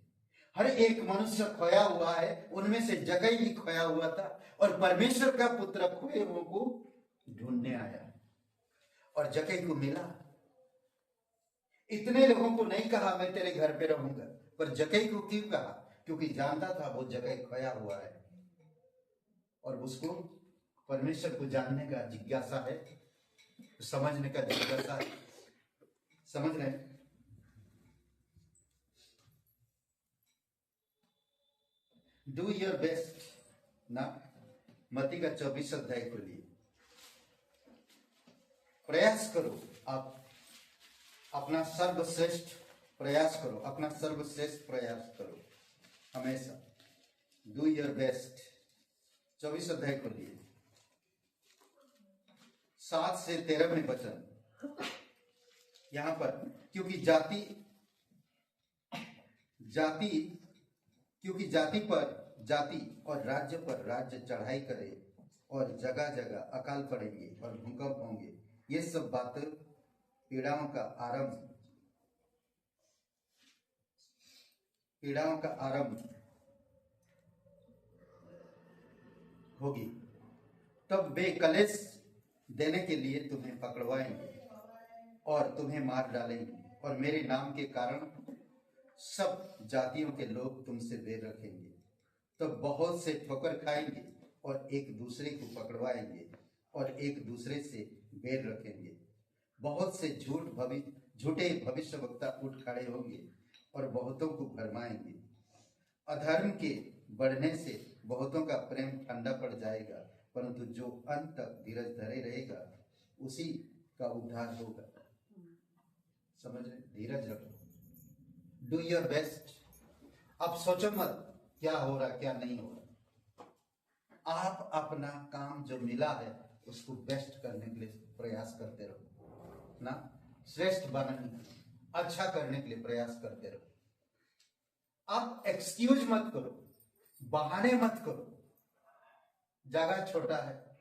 हर एक मनुष्य खोया हुआ है, उनमें से जक्कई भी खोया हुआ था, और परमेश्वर का पुत्र खोए हुए को ढूंढने आया, और जक्कई को मिला। इतने लोगों को नहीं कहा मैं तेरे घर पे रहूंगा, पर जक्कई को क्यों कहा? क्योंकि जानता था वो जक्कई खोया हुआ है, और उसको परमेश्वर को जानने का जिज्ञासा है, समझने का जिज्ञासा है। समझ रहे? डू योर बेस्ट ना। मत्ती का 24 अध्याय खोलिए। प्रयास करो, आप अपना सर्वश्रेष्ठ प्रयास करो, अपना सर्वश्रेष्ठ प्रयास करो हमेशा। Do your best. 24 अध्याय खोलिए, 7 से 13 में वचन। यहां पर क्योंकि जाति पर जाति और राज्य पर राज्य चढ़ाई करे और जगह जगह अकाल पड़ेंगे और भूकंप होंगे। ये सब बातें पीड़ाओं का आरंभ होगी। तब वे कलेश देने के लिए तुम्हें पकड़वाएंगे और तुम्हें मार डालेंगे, और मेरे नाम के कारण सब जातियों के लोग तुमसे बैर रखेंगे। तब बहुत से ठोकर खाएंगे और एक दूसरे को पकड़वाएंगे और एक दूसरे से बैर रखेंगे। बहुत से झूठे भविष्यवक्ता उठ खड़े होंगे और बहुतों को भरमाएंगे। अधर्म के बढ़ने से बहुतों का प्रेम ठंडा पड़ जाएगा, परंतु जो अंत तक धीरज धरे रहेगा उसी का उद्धार होगा। समझ रहे? धीरज रखो, डू योर बेस्ट। अब सोचो मत क्या हो रहा क्या नहीं हो रहा। आप अपना काम जो मिला है उसको बेस्ट करने के लिए प्रयास करते रहो ना। श्रेष्ठ बनने, अच्छा करने के लिए प्रयास करते रहो। आप एक्सक्यूज मत करो, बहाने मत करो। जगह छोटा है,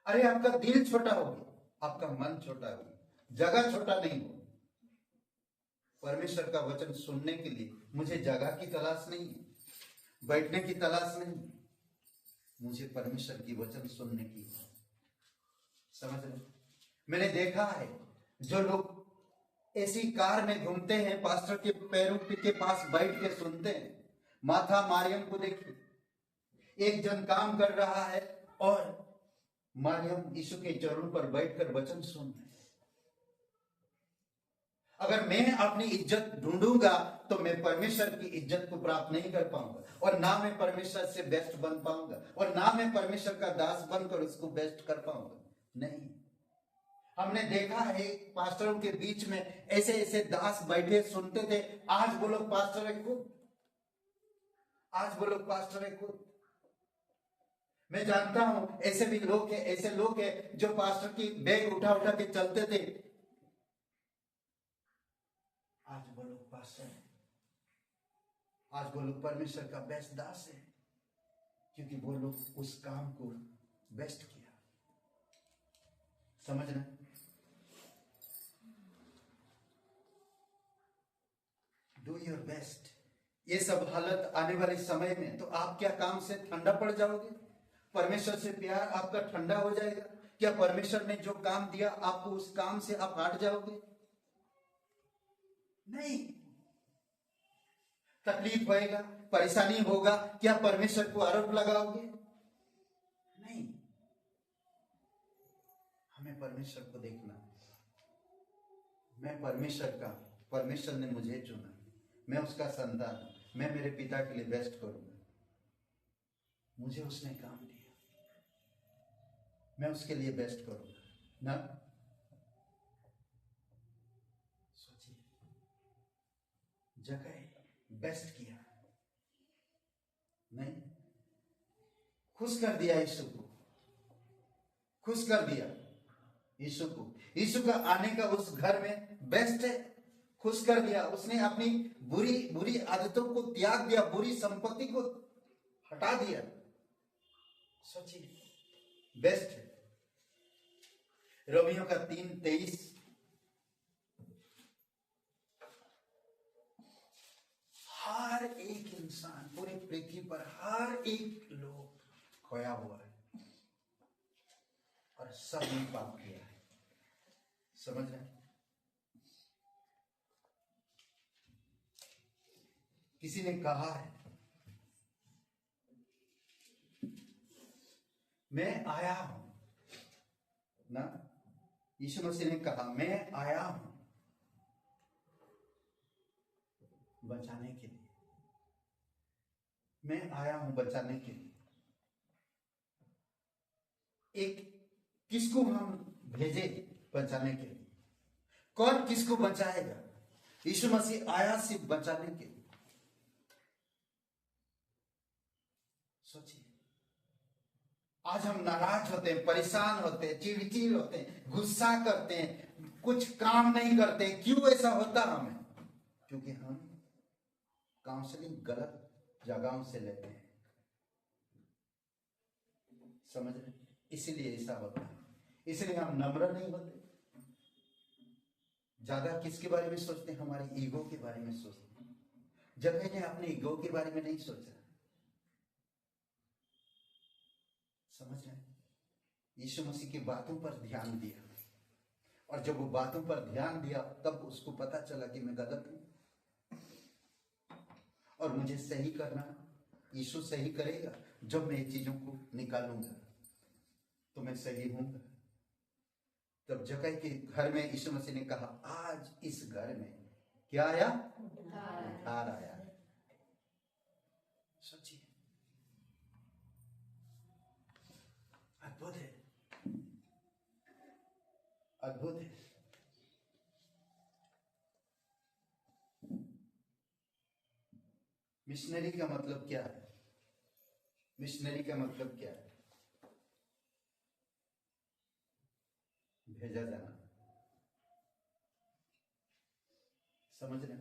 अरे आपका दिल छोटा हो गया, आपका मन छोटा हो गया, जगह छोटा नहीं हो। परमेश्वर का वचन सुनने के लिए मुझे जगह की तलाश नहीं है, बैठने की तलाश नहीं, मुझे परमेश्वर की वचन सुनने की। समझ रहे? मैंने देखा है जो लोग ऐसी कार में घूमते हैं, पास्टर के पैरों के पास बैठ के सुनते हैं। माथा मारियम को देखिए, एक जन काम कर रहा है और मारियम यीशु के चरणों पर बैठकर वचन सुन रहे। अगर मैं अपनी इज्जत ढूंढूंगा तो मैं परमेश्वर की इज्जत को प्राप्त नहीं कर पाऊंगा, और ना मैं परमेश्वर से बेस्ट बन पाऊंगा, और ना मैं परमेश्वर का दास बनकर उसको बेस्ट कर पाऊंगा। नहीं, हमने देखा है पास्टरों के बीच में ऐसे ऐसे दास बैठे सुनते थे। आज वो लोग पास्टर है खुद, आज वो लोग पास्टर है खुद। मैं जानता हूं ऐसे भी लोग हैं, ऐसे लोग हैं जो पास्टर की बैग उठा उठा के चलते थे, आज वो लोग पास्टर हैं, आज वो लोग परमेश्वर का बेस्ट दास है, क्योंकि वो लोग उस काम को बेस्ट किया। समझना? Do your best. ये सब हालत आने वाले समय में तो आप क्या काम से ठंडा पड़ जाओगे? परमेश्वर से प्यार आपका ठंडा हो जाएगा क्या? परमेश्वर ने जो काम दिया आपको उस काम से आप हट जाओगे? नहीं। तकलीफ होएगा, परेशानी होगा, क्या परमेश्वर को आरोप लगाओगे? नहीं। हमें परमेश्वर को देखना। मैं परमेश्वर का, परमेश्वर ने मुझे चुना, मैं उसका संतान, मैं मेरे पिता के लिए बेस्ट करूंगा। मुझे उसने काम दिया, मैं उसके लिए बेस्ट करूंगा ना। सोचिए, जगह बेस्ट किया, नहीं, खुश कर दिया यीशु को, खुश कर दिया यीशु को। यीशु का आने का उस घर में बेस्ट है, खुश कर दिया। उसने अपनी बुरी बुरी आदतों को त्याग दिया, बुरी संपत्ति को हटा दिया। सोचिए, बेस्ट है। रोमियो का 3:23, हर एक इंसान पूरी पृथ्वी पर, हर एक लोग खोया हुआ है और सबने पाप किया है। समझ रहे? किसी ने कहा है, मैं आया हूं ना, यीशु मसीह ने कहा मैं आया हूं बचाने के लिए। मैं आया हूं बचाने के लिए। एक किसको हम भेजे बचाने के लिए? कौन किसको बचाएगा? यीशु मसीह आया सिर्फ बचाने के लिए। सोचिए, आज हम नाराज होते हैं, परेशान होते हैं, चिड़चिड़ होते हैं, गुस्सा करते हैं, कुछ काम नहीं करते। क्यों ऐसा होता हमें? क्योंकि हम काउंसलिंग गलत जगहों से लेते हैं। समझ रहे? इसीलिए ऐसा होता है। इसलिए हम नम्र नहीं होते। ज्यादा किसके बारे में सोचते हैं? हमारे ईगो के बारे में सोचते हैं। जगह ने अपने ईगो के बारे में नहीं सोचा। समझ रहे हैं? यीशु मसीह की बातों पर ध्यान दिया, और जब वो बातों पर ध्यान दिया तब उसको पता चला कि मैं गलत हूं और मुझे सही करना। यीशु सही करेगा जब मैं ये चीजों को निकालूंगा तो मैं सही हूंगा। तब जक्कई के घर में यीशु मसीह ने कहा, आज इस घर में क्या आया? उद्धार आया। सोचिए, अद्भुत है, अद्भुत है। मिशनरी का मतलब क्या है? मिशनरी का मतलब क्या है? भेजा जाना। समझ रहे?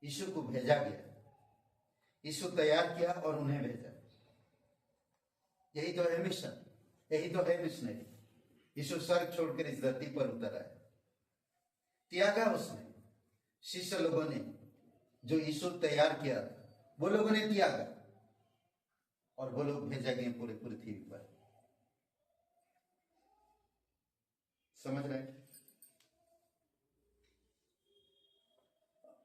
यीशु को भेजा गया, यीशु तैयार किया और उन्हें भेजा। यही तो है मिशन, यही तो है मिशनरी। यीशु स्वर्ग छोड़कर इस धरती पर उतर आया, त्यागा उसने। शिष्य लोगों ने जो यीशु तैयार किया वो लोगों ने त्यागा, और वो लोग भेजा गए पूरे पृथ्वी पर। समझ रहे?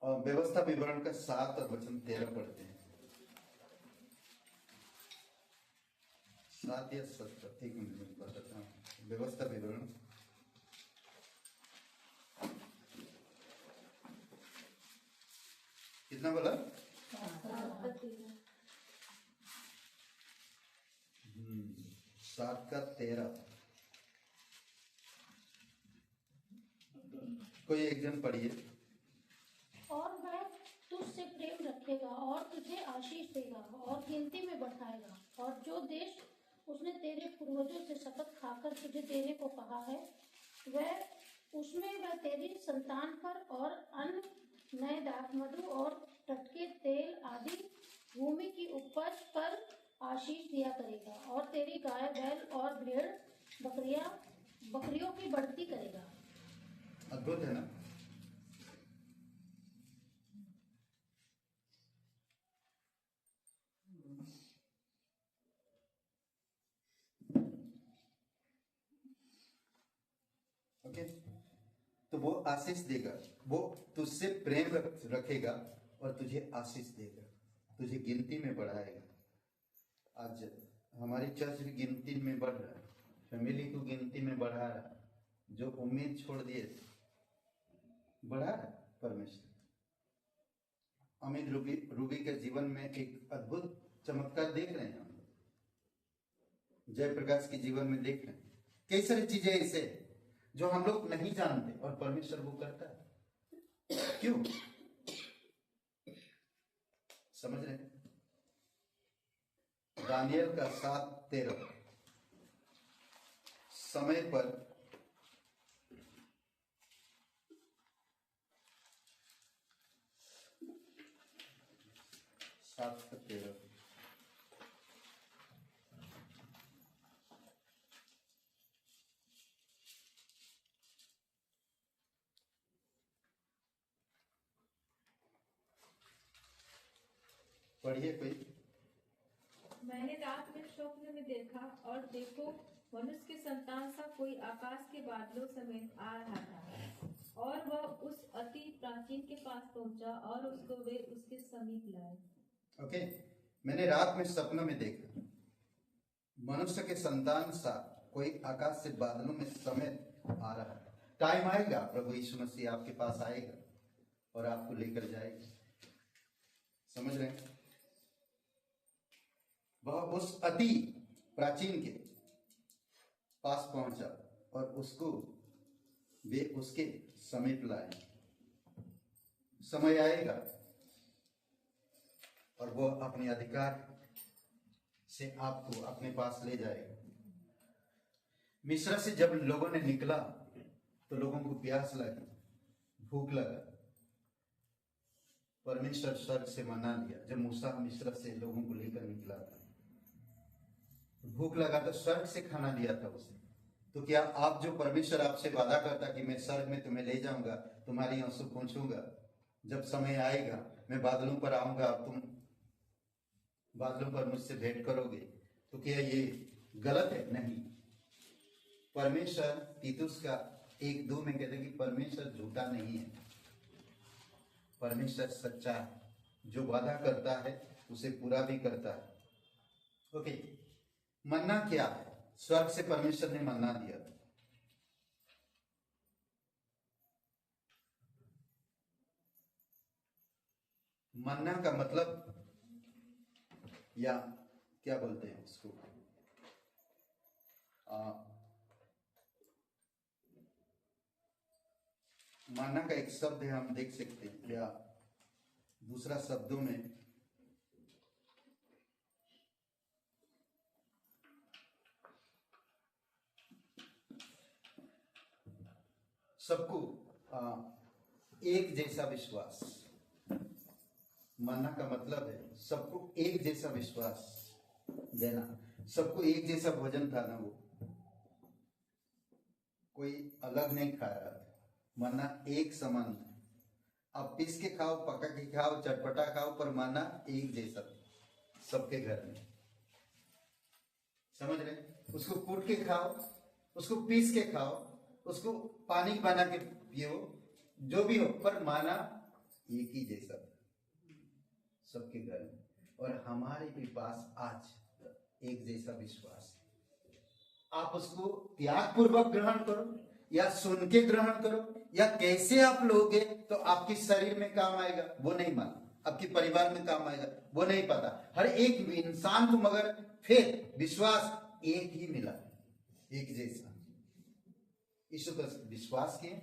और व्यवस्था विवरण का 7 और वचन 13 पढ़ते हैं। 7 या 7, एक मिनट में बताता हूं। व्यवस्था विवरण कितना बोला? 7 का 13। कोई एक जन पढ़िए। और वह तुझसे प्रेम रखेगा और तुझे आशीष देगा और गिनती में बढ़ाएगा, और जो देश उसने तेरे पूर्वजों से शपथ खाकर तुझे देने को कहा है, वह तेरी संतान पर और अन्न, नए दाख मधु और टटके तेल आदि भूमि की उपज पर आशीष दिया करेगा, और तेरी गाय बैल और भेड़ बकरियों की बढ़ती करेगा। अद्भुत है ना? ओके, तो वो आशीष देगा, वो तुझसे प्रेम रखेगा और तुझे आशीष देगा, तुझे गिनती में बढ़ाएगा। आज हमारी चर्च भी गिनती में बढ़ रहा है, फैमिली को गिनती में बढ़ा रहा है। जो उम्मीद छोड़ दिए थे बढ़ा रहा है परमेश्वर। अमित रूबी के जीवन में एक अद्भुत चमत्कार देख रहे हैं हम लोग। जयप्रकाश के जीवन में देख रहे हैं कई सारी चीजें ऐसे जो हम लोग नहीं जानते और परमेश्वर वो करता है। क्यों? समझ रहे हैं? दानियल का 7:13 समय पर पढ़िए कोई। मैंने रात में स्वप्न में देखा, और देखो, मनुष्य के संतान सा कोई आकाश के बादलों समेत आ रहा था, और वह उस अति प्राचीन के पास पहुंचा और उसको वे उसके समीप लाए। ओके, मैंने रात में सपनों में देखा, मनुष्य के संतान सा कोई आकाश से बादलों में समेत आ रहा है। टाइम आएगा, प्रभु यीशु मसीह आपके पास आएगा और आपको लेकर जाएगा। समझ रहे हैं? वह उस अति प्राचीन के पास पहुंचा और उसको वे उसके समीप लाए। समय आएगा और वो अपने अधिकार से आपको अपने पास ले जाएगा। मिस्र से जब लोगों ने निकला तो लोगों को प्यास लगी, भूख लगा। परमेश्वर स्वर्ग से मना लिया। जब मूसा मिस्र से लोगों को लेकर निकला था, भूख लगा तो स्वर्ग से खाना दिया था उसे। तो क्या आप, जो परमेश्वर आपसे वादा करता कि मैं स्वर्ग में तुम्हें ले जाऊंगा, तुम्हारी आंसू पोंछूंगा, जब समय आएगा मैं बादलों पर आऊंगा, तुम बादलों पर मुझसे भेंट करोगे, तो क्या ये गलत है? नहीं। परमेश्वर तीतुस का 1:2 में कहते हैं कि परमेश्वर झूठा नहीं है, परमेश्वर सच्चा है। जो वादा करता है उसे पूरा भी करता है। ओके, मन्ना क्या है? स्वर्ग से परमेश्वर ने मन्ना दिया था। मन्ना का मतलब, या क्या बोलते हैं उसको, मन्ना का एक शब्द है, हम देख सकते हैं, या दूसरा शब्दों में सबको एक जैसा विश्वास। मानना का मतलब है सबको एक जैसा विश्वास देना, सबको एक जैसा भोजन खाना। वो कोई अलग नहीं खा रहा था, मानना एक समान था। आप पीस के खाओ, पका के खाओ, चटपटा खाओ, पर मानना एक जैसा सबके घर में। समझ रहे? उसको कूट के खाओ, उसको पीस के खाओ, उसको पानी बना के पियो, जो भी हो, पर माना एक ही जैसा सबके घर में। और हमारे भी पास आज एक जैसा विश्वास है। आप उसको त्याग पूर्वक ग्रहण करो या सुन के ग्रहण करो या कैसे आप लोगे तो आपके शरीर में काम आएगा वो नहीं मालूम, आपके परिवार में काम आएगा वो नहीं पता। हर एक इंसान को मगर फिर विश्वास एक ही मिला, एक जैसा। यीशु पर विश्वास किए,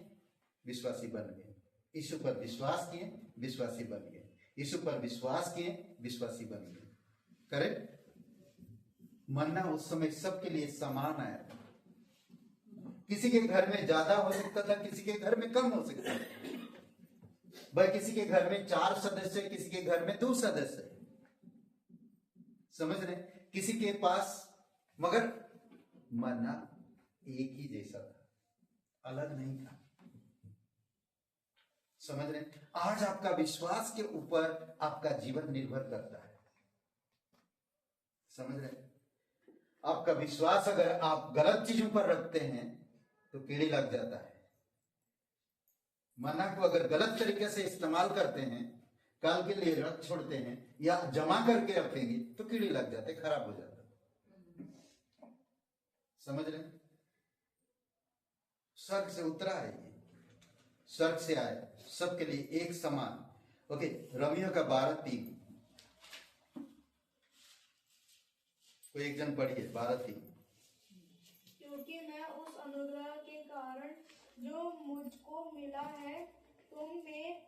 विश्वासी बन गए। यीशु पर विश्वास किए, विश्वासी बन गए। यीशु पर विश्वास किए, विश्वासी बन गए। करेक्ट? मन्ना उस समय सबके लिए समान आया था। किसी के घर में ज्यादा हो सकता था, किसी के घर में कम हो सकता था। भाई किसी के घर में 4 सदस्य, किसी के घर में 2 सदस्य। समझ रहे? किसी के पास, मगर मन्ना एक ही जैसा था, अलग नहीं था। समझ रहे? आज आपका विश्वास के ऊपर आपका जीवन निर्भर करता है। समझ रहे? आपका विश्वास अगर आप गलत चीजों पर रखते हैं तो कीड़ी लग जाता है। मन्ना को अगर गलत तरीके से इस्तेमाल करते हैं, काल के लिए रख छोड़ते हैं या जमा करके रखेंगे तो कीड़ी लग जाते, खराब हो जाता। समझ रहे? स्वर्ग से उतरा है ये, स्वर्ग से आया, सबके लिए एक समान। ओके, रोमियो का 12:3 कोई एक जन पढ़िए, 12:3। क्योंकि मैं उस अनुग्रह के कारण जो मुझको मिला है तुम में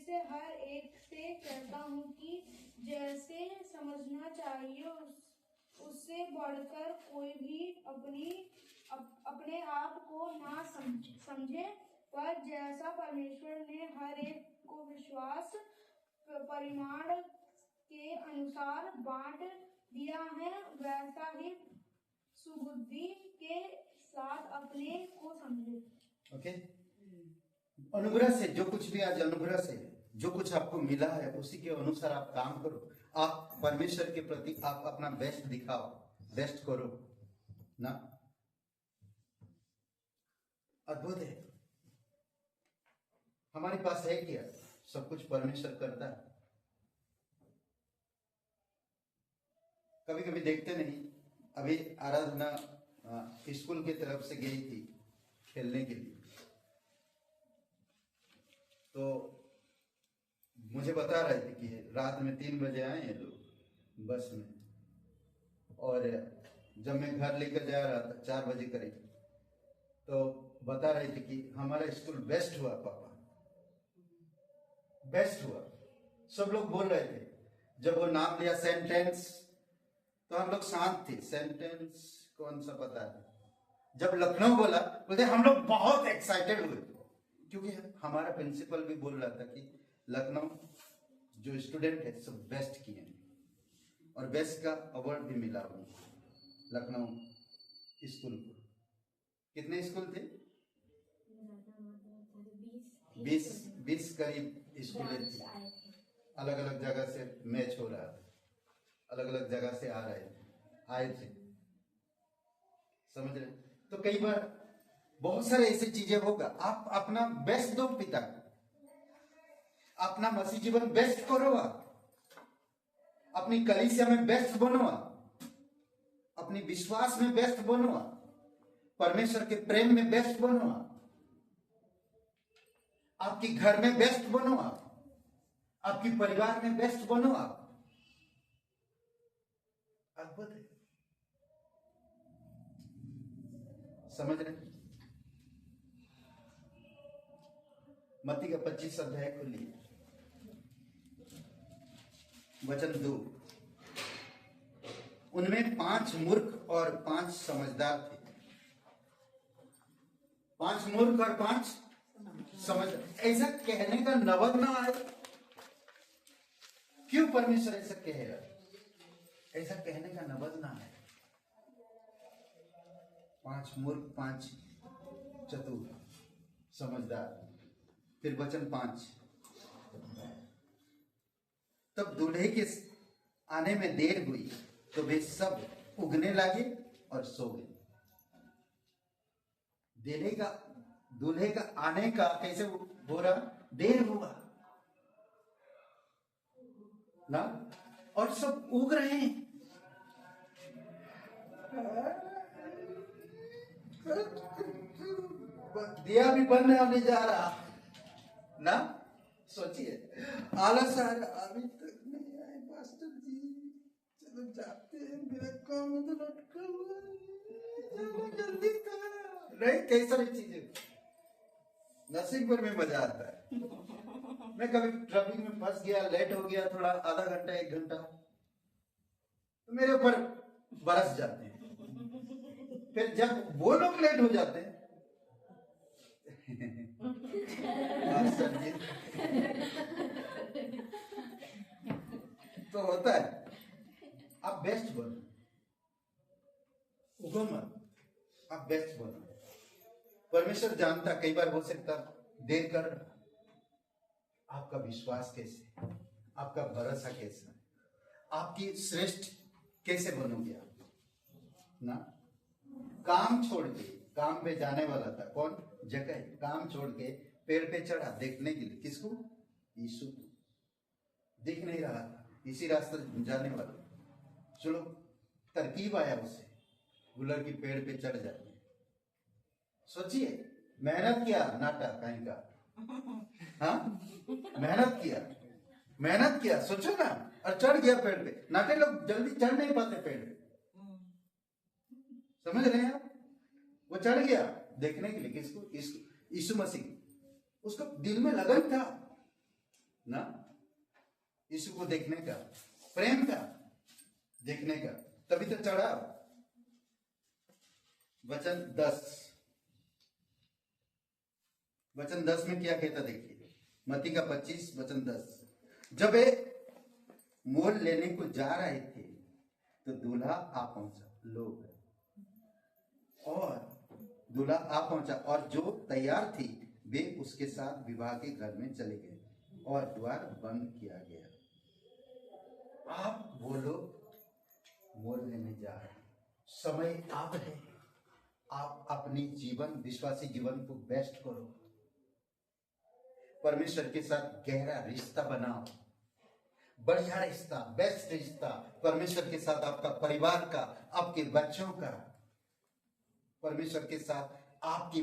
से हर एक से कहता हूँ कि जैसे समझना चाहिए उससे बढ़कर कोई भी अपने आप को ना समझे, पर जैसा परमेश्वर ने हर एक को विश्वास परिमाण के अनुसार बांट दिया है, वैसा ही सुबुद्धि के साथ अपने को समझे। ओके, अनुग्रह से जो कुछ भी आज अनुग्रह से जो कुछ आपको मिला है उसी के अनुसार आप काम करो। आप परमेश्वर के प्रति आप अपना बेस्ट दिखाओ, बेस्ट करो ना। अद्भुत है, हमारे पास है क्या? सब कुछ परमेश्वर करता है। कभी कभी देखते नहीं, अभी आराधना स्कूल की तरफ से गई थी खेलने के लिए, तो मुझे बता रहे थे कि रात में 3 बजे आए हैं लोग बस में, और जब मैं घर लेकर जा रहा था 4 बजे करीब, तो बता रहे थे कि हमारा स्कूल बेस्ट हुआ पापा, बेस्ट हुआ। सब लोग बोल रहे थे। जब वो नाम लिया सेंटेंस, तो हम लोग शांत थे। सेंटेंस कौन सा पता है। जब लखनऊ बोला, बोलते हम लोग बहुत एक्साइटेड हुए, क्योंकि हमारा प्रिंसिपल भी बोल रहा था कि लखनऊ जो स्टूडेंट है सब बेस्ट किए हैं, और बेस्ट का अवार्ड भी मिला उनको लखनऊ स्कूल को। कितने स्कूल थे? 20 करीब स्कूलें थी। अलग अलग जगह से मैच हो रहा था, अलग अलग जगह से आए थे, समझ रहे। तो कई बार बहुत सारे ऐसी चीजें होगा। आप अपना बेस्ट दो पिता को, अपना मसीह जीवन बेस्ट करो, अपनी कलीसिया में बेस्ट बनो, अपनी विश्वास में बेस्ट बनो, परमेश्वर के प्रेम में बेस्ट बनो, आपकी घर में बेस्ट बनो, आपकी परिवार में बेस्ट बनो। आप अद्भुत है, समझ रहे। मत्ती का 25 अध्याय खोलिए, वचन 2। उनमें 5 मूर्ख और 5 समझदार थे। 5 मूर्ख और 5 समझदार। ऐसा कहने का नवद ना आए। क्यों परमेश्वर ऐसा कहेगा? ऐसा कहने का नवद ना आए। 5 मूर्ख, 5 चतुर, समझदार। फिर वचन 5। तब दूल्हे के आने में देर हुई तो वे सब उगने लगे और सो गए। दूल्हे का आने का कैसे हो रहा? देर हुआ ना, और सब उग रहे हैं। दिया भी बंद होने जा रहा ना। सोचिए, आलस आ रहा, अभी तक नहीं आए पास्टर जी, चलो जाते हैं, मेरा काम तो लटका हुआ है, चलो जल्दी करो। नहीं, कई सारी चीजें नसीब पर में मजा आता है। मैं कभी ट्रैफिक में फंस गया, लेट हो गया थोड़ा, आधा घंटा 1 घंटा, तो मेरे ऊपर बरस जाते हैं। फिर जब वो लोग लेट हो जाते हैं तो होता है। आप बेस्ट बनो, उगो मत, आप बेस्ट बनो। परमेश्वर जानता, कई बार हो सकता देर कर रहा। आपका विश्वास कैसे, आपका भरोसा कैसा, आपकी श्रेष्ठ कैसे बनोगे आप ना। काम छोड़ के, काम पे जाने वाला था कौन? जगह। काम छोड़ के पेड़ पे चढ़ा देखने के लिए। किसको? यीशु को। दिख नहीं रहा था, इसी रास्ते जाने वाला। चलो, तरकीब आया उसे, गुलर की पेड़ पे चढ़ जाते। सोचिए, मेहनत किया, नाटा कहीं का, हाँ, मेहनत किया, सोचो ना, और चढ़ गया पेड़ पे। नाटे लोग जल्दी चढ़ नहीं पाते पेड़ पे, समझ रहे हैं आप? वो चढ़ गया देखने के लिए। किसको? यीशु मसीह। उसको दिल में लगन था ना, यीशु को देखने का, प्रेम का देखने का, तभी तो चढ़ा। वचन 10 में क्या कहता देखिए, मत्ती का 25 वचन 10। जब वे मोल लेने को जा रहे थे तो दूल्हा आ पहुंचा, और जो तैयार थी वे उसके साथ विवाह के घर में चले गए और द्वार बंद किया गया। आप वो लोग मोल लेने जा रहे हैं, समय अब है। आप अपनी विश्वासी जीवन को बेस्ट करो, परमेश्वर के साथ गहरा रिश्ता बनाओ, बढ़िया रिश्ता, बेस्ट रिश्ता परमेश्वर के साथ, आपका परिवार का, आपके बच्चों का, परमेश्वर के साथ आपकी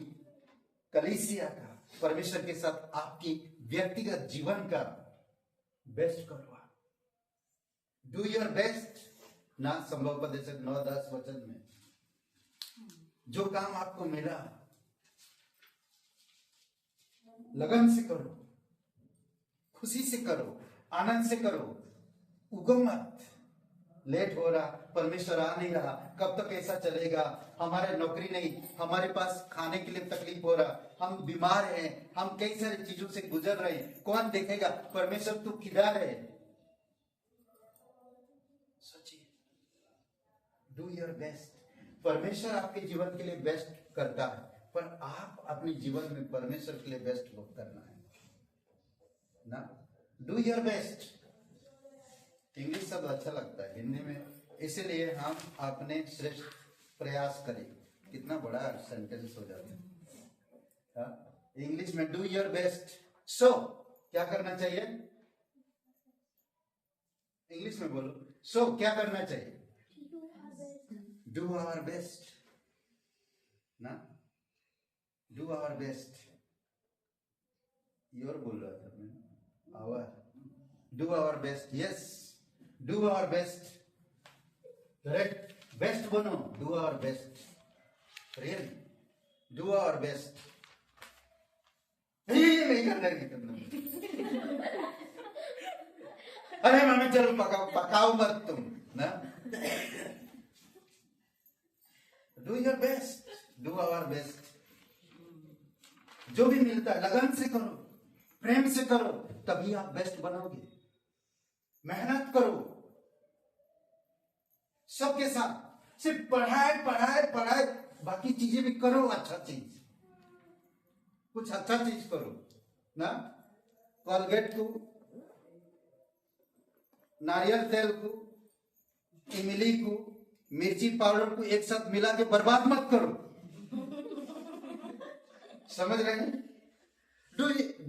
कलीसिया का, परमेश्वर के साथ आपकी व्यक्तिगत जीवन का बेस्ट करो। डू योर बेस्ट, ना संभवोपदेशक 9-10 वचन में जो काम आपको मिला लगन से करो, खुशी से करो, आनंद से करो, उगो मत। लेट हो रहा, परमेश्वर आ नहीं रहा, कब तक ऐसा चलेगा, हमारे नौकरी नहीं, हमारे पास खाने के लिए तकलीफ हो रहा, हम बीमार हैं, हम कई सारी चीजों से गुजर रहे हैं, कौन देखेगा? परमेश्वर तू किधर है? सोचिए, डू योर बेस्ट। परमेश्वर आपके जीवन के लिए बेस्ट करता है, पर आप अपने जीवन में परमेश्वर के लिए बेस्ट करना है ना। Do your best. इंग्लिश शब्द अच्छा लगता है हिंदी में, इसीलिए हम अपने श्रेष्ठ प्रयास करें। कितना बड़ा सेंटेंस हो जाता है इंग्लिश में, डू योर बेस्ट। सो क्या करना चाहिए? इंग्लिश में बोलो, सो क्या करना चाहिए? डू आवर बेस्ट ना, डू आवर बेस्ट। योर बोल रहा था मैं, our. Do our best, yes, do our best. Correct, best बनो, do our best, really do our best. नहीं करना। अरे मामे चलो पकाओ मत तुम ना। Do your best, do our best. जो भी मिलता है लगन से करो, प्रेम से करो, तभी आप बेस्ट बनोगे। मेहनत करो सबके साथ, सिर्फ पढ़ाई पढ़ाई पढ़ाई, बाकी चीजें भी करो। अच्छा चीज, कुछ अच्छा चीज करो ना। कोलगेट को, नारियल तेल को, इमली को, मिर्ची पाउडर को एक साथ मिला के बर्बाद मत करो। समझ रहे हैं?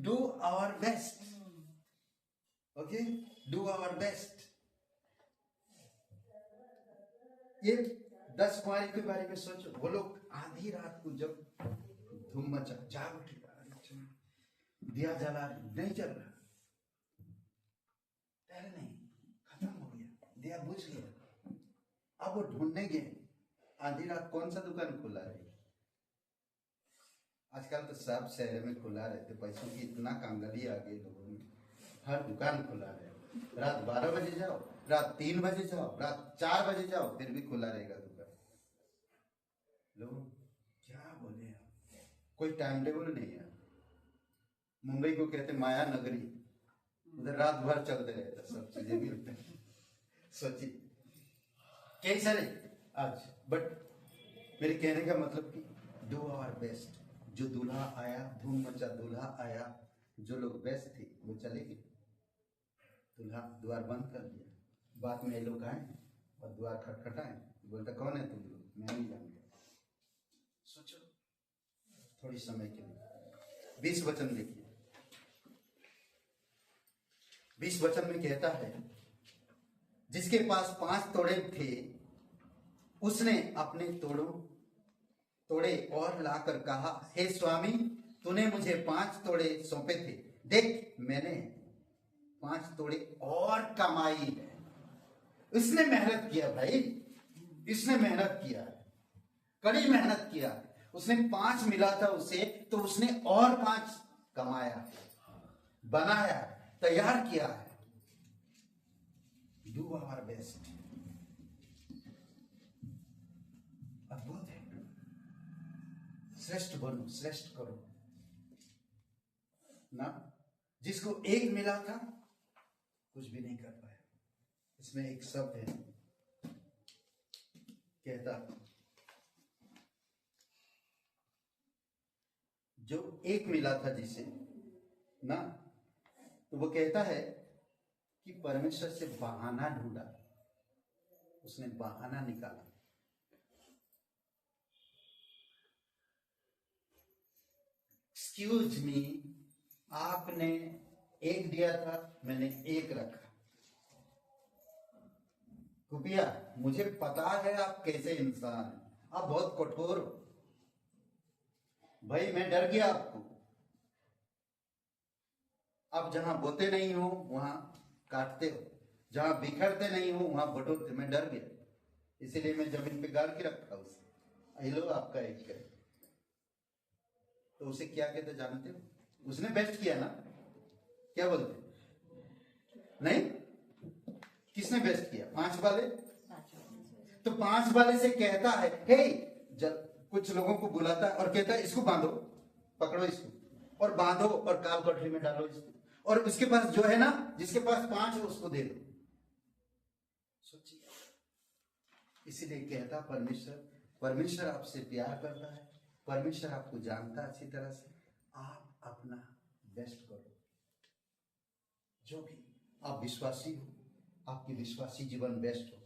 Do our best, okay, do our best. ये 10 कुंवारी के बारे में सोचो। वो लोग आधी रात को जब धूम मचा, जाग उठे, दिया जला नहीं जल रहा, नहीं, खत्म हो गया, दिया बुझ गया। अब वो ढूंढने गए, आधी रात कौन सा दुकान खुला है? आजकल तो सब शहर में खुला रहते, पैसों की इतना कांगली आ गई लोगों में, हर दुकान खुला है। रात 12 बजे जाओ, रात 3 बजे जाओ, रात 4 बजे जाओ, फिर भी खुला रहेगा दुकान। लोग क्या बोले, कोई टाइम टेबल नहीं है। मुंबई को कहते माया नगरी, उधर रात भर चलते रहता, सब चीजें मिलते हैं। सोचिए कई सारे आज, बट मेरे कहने का मतलब कि डू आवर बेस्ट। जो दूल्हा आया, धूम मचा, दूल्हा आया, जो लोग बेस्ट थे वो चले गए, दूल्हा द्वार बंद कर दिया। बाद में ये लोग आए और द्वार खटखटाए, बोलता कौन है तुम लोग? मैं नहीं जानता। सोचो थोड़ी समय के लिए। 20 वचन देखिए, 20 वचन में कहता है, जिसके पास 5 तोड़े थे उसने अपने तोड़े और लाकर कहा, हे स्वामी, तूने मुझे 5 तोड़े सौंपे थे, देख मैंने 5 तोड़े और कमाई है। इसने मेहनत किया भाई, इसने मेहनत किया, कड़ी मेहनत किया। उसने 5 मिला था उसे, तो उसने और 5 कमाया, बनाया, तैयार किया है। Do our best. अद्भुत है। श्रेष्ठ बनो, श्रेष्ठ करो ना। जिसको 1 मिला था कुछ भी नहीं कर पाया। इसमें एक शब्द है, कहता जो 1 मिला था जिसे ना, तो वो कहता है कि परमेश्वर से बहाना ढूंढा, उसने बहाना निकाला। एक्सक्यूज मी, आपने 1 दिया था, मैंने 1 रखा। कृपया, मुझे पता है आप कैसे इंसान हैं, आप बहुत कठोर हो भाई, मैं डर गया आपको। आप जहां बोते नहीं हो वहां काटते हो, जहां बिखरते नहीं हो वहां बटोरते, मैं डर गया। इसीलिए मैं जमीन पे गाड़ के रखा उसे, लो आपका एक है। तो उसे क्या कहते जानते हो? उसने बेस्ट किया ना, क्या बोलते? नहीं, किसने बेस्ट किया? 5 वाले। तो 5 वाले से कहता है, हे, जब कुछ लोगों को बुलाता है और कहता है इसको बांधो, पकड़ो इसको और बांधो और काल गठरी में डालो इसको, और उसके पास जो है ना, जिसके पास 5 है उसको दे दो। सोचिए, इसीलिए कहता परमेश्वर आपसे प्यार करता है, परमेश्वर आपको जानता है अच्छी तरह से। आप अपना बेस्ट करो। जो भी आप विश्वासी हो, आपकी विश्वासी जीवन बेस्ट हो,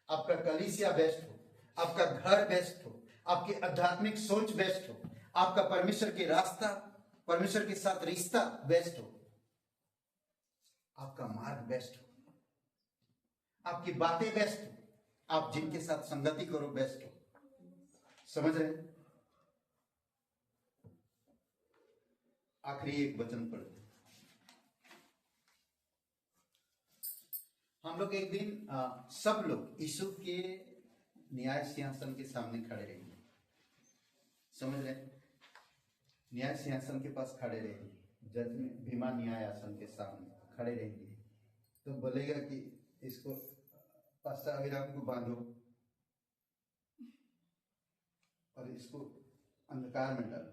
आपका कलीसिया बेस्ट हो, आपका घर बेस्ट हो, आपकी आध्यात्मिक सोच बेस्ट हो, आपका परमेश्वर के रास्ता, परमेश्वर के साथ रिश्ता बेस्ट हो, आपका मार्ग बेस्ट हो, आपकी बातें बेस्ट हो, आप जिनके साथ संगति करो बेस्ट हो। समझ रहे हैं? आखिरी एक वचन पढ़ते। हम लोग एक दिन सब लोग यीशु के न्याय सिंहासन के सामने खड़े रहेंगे। समझ रहे? न्याय सिंहासन के पास खड़े रहेंगे, जज में भीमा न्याय आसन के सामने खड़े रहेंगे। तो बोलेगा कि इसको पास्टर अभिराम को बांधो और इसको अंधकार में डालो।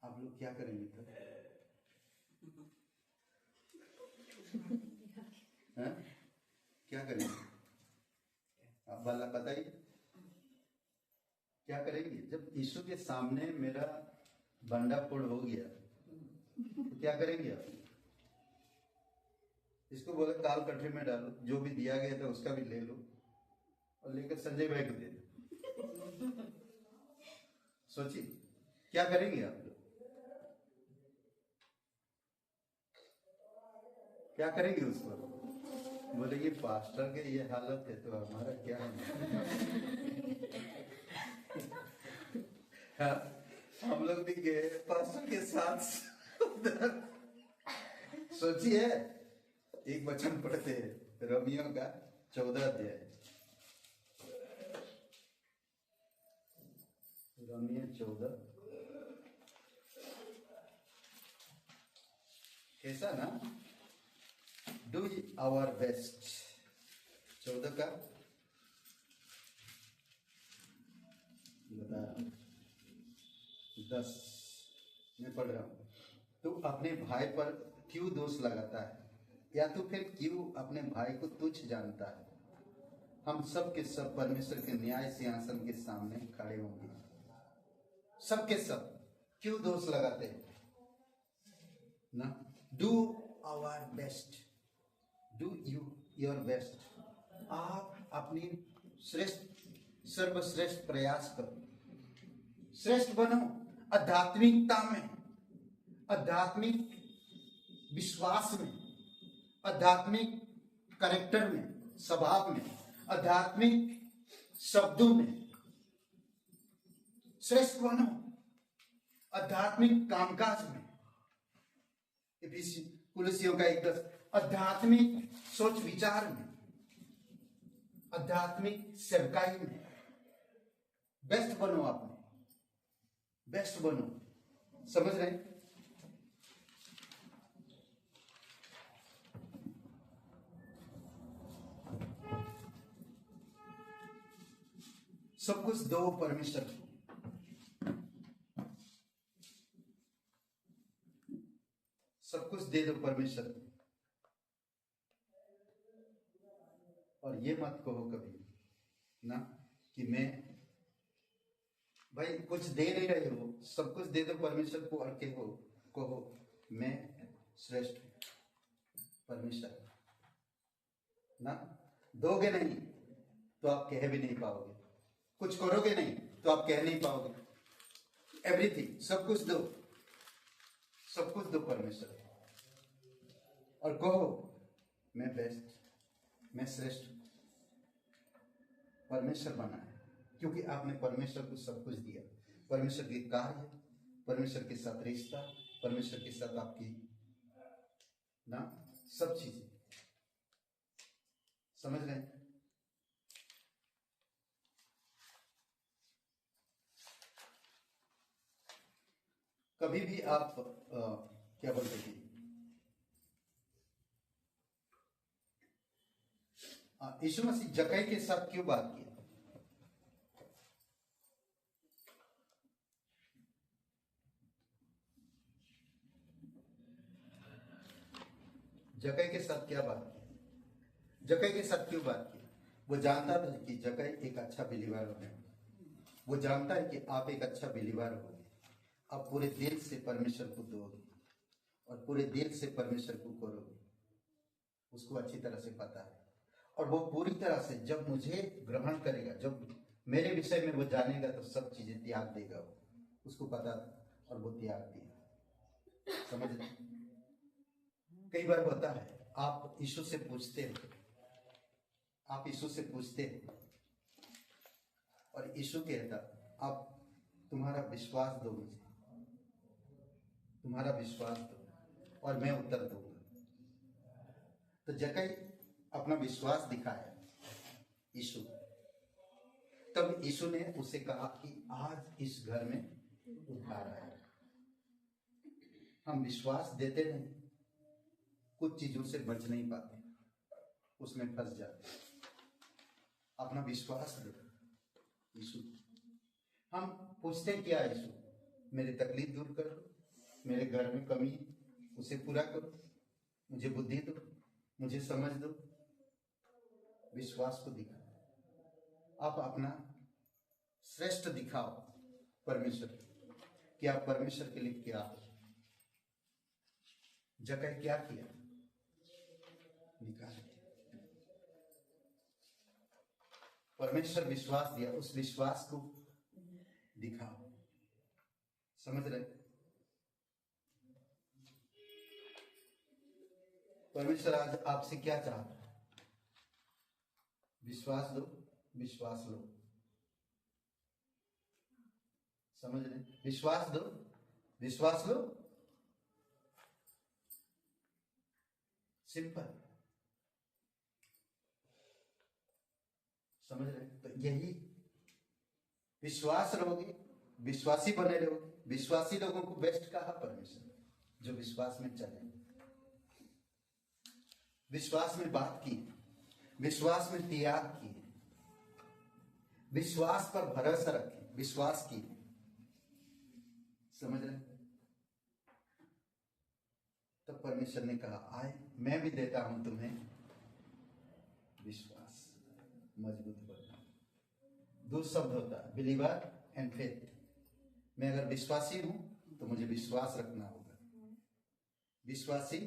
आप लोग क्या करेंगे तब? क्या करेंगे? आप वाला बताइए, क्या करेंगे? जब यीशु के सामने मेरा बंडाफोड़ हो गया तो क्या करेंगे आप? इसको बोले काल कटरी में डालो, जो भी दिया गया था उसका भी ले लो और लेकर संजय भाई को दे दो। सोचिए क्या करेंगे आप लोग? क्या करेंगे उसको? बोले ये पास्टर के ये हालत है तो हमारा क्या है? हाँ, हम लोग भी गए पास्टर के साथ उधर। सोचिए, एक वचन पढ़ते हैं रोमियो का 14 अध्याय, रोमियो 14। कैसा ना, डू आवर बेस्ट। 14 का बता 10 में पढ़ रहा हूं। तू अपने भाई पर क्यों दोष लगाता है, या तू फिर क्यों अपने भाई को तुच्छ जानता है? हम सब के सब परमेश्वर के न्याय सिंहासन के सामने खड़े होंगे। सब के सब क्यों दोष लगाते हैं ना? Do our best, do you your best. आप अपनी सर्वश्रेष्ठ प्रयास करो, श्रेष्ठ बनो आध्यात्मिकता में, आध्यात्मिक विश्वास में, आध्यात्मिक कैरेक्टर में, स्वभाव में, आध्यात्मिक शब्दों में श्रेष्ठ बनो, आध्यात्मिक कामकाज में। कुलसियों का 1:10, आध्यात्मिक सोच विचार में, आध्यात्मिक सेवकाई में बेस्ट बनो। आपने बेस्ट बनो। समझ रहे हैं? सब कुछ दो परमेश्वर को, सब कुछ दे दो परमेश्वर को। और ये मत कहो कभी ना कि मैं, भाई कुछ दे नहीं रहे हो, सब कुछ दे दो परमेश्वर को और कहो मैं श्रेष्ठ परमेश्वर ना। दोगे नहीं तो आप कह भी नहीं पाओगे, कुछ करोगे नहीं तो आप कह नहीं पाओगे। एवरीथिंग, सब कुछ दो, सब कुछ दो परमेश्वर और कहो मैं बेस्ट, मैं श्रेष्ठ। परमेश्वर बना है क्योंकि आपने परमेश्वर को सब कुछ दिया। परमेश्वर के कार्य, परमेश्वर के साथ रिश्ता, परमेश्वर के साथ आपकी ना सब चीजें, समझ रहे हैं? कभी भी आप क्या बोलते थे, यीशु मसीह जक्कई के साथ क्यों बात किया? जक्कई के साथ क्या बात किया? जक्कई के साथ क्यों बात की? वो जानता था कि जक्कई एक अच्छा बिलीवर होने, वो जानता है कि आप एक अच्छा बिलीवर होगे, आप पूरे दिल से परमेश्वर को दोगे और पूरे दिल से परमेश्वर को करोगे, उसको अच्छी तरह से पता है। और वो पूरी तरह से जब मुझे ग्रहण करेगा, जब मेरे विषय में वो जानेगा, तो सब चीजें त्याग देगा। वो उसको पता था और वो त्याग दिया। समझ रहे? कई बार होता है, आप यीशु से पूछते हो, आप यीशु से पूछते हो और यीशु कहता, आप तुम्हारा विश्वास दो मुझे, तुम्हारा विश्वास दो और मैं उत्तर दूंगा। तो जक्कई अपना विश्वास दिखाया यीशु, तब यीशु ने उसे कहा कि आज इस घर में उद्धार आया। हम विश्वास देते नहीं, कुछ चीजों से बच नहीं पाते, उसमें फंस जाते। अपना विश्वास दो यीशु। हम पूछते क्या यीशु? मेरी तकलीफ दूर कर दो, मेरे घर में कमी है उसे पूरा करो, मुझे बुद्धि दो, मुझे समझ दो। विश्वास को दिखाओ, आप अपना श्रेष्ठ दिखाओ परमेश्वर कि आप परमेश्वर के लिए क्या हो। जक्कई क्या किया? निकाल दिया। परमेश्वर विश्वास दिया, उस विश्वास को दिखाओ। समझ रहे? परमेश्वर आज आपसे क्या चाहता है? विश्वास दो, विश्वास लो। समझ रहे? विश्वास दो, विश्वास लो। सिंपल। समझ रहे? तो यही विश्वास रहोगे, विश्वासी बने रहोगे। विश्वासी लोगों को बेस्ट कहा परमेश्वर, जो विश्वास में चले, विश्वास में बात की, विश्वास में त्याग की, विश्वास पर भरोसा रखे, विश्वास की। समझ रहे? तो परमेश्वर ने कहा, आए मैं भी देता हूं तुम्हें विश्वास, मजबूत बनना। दो शब्द होता है, बिलीवर एंड फेथ। मैं अगर विश्वासी हूं तो मुझे विश्वास रखना होगा। विश्वासी,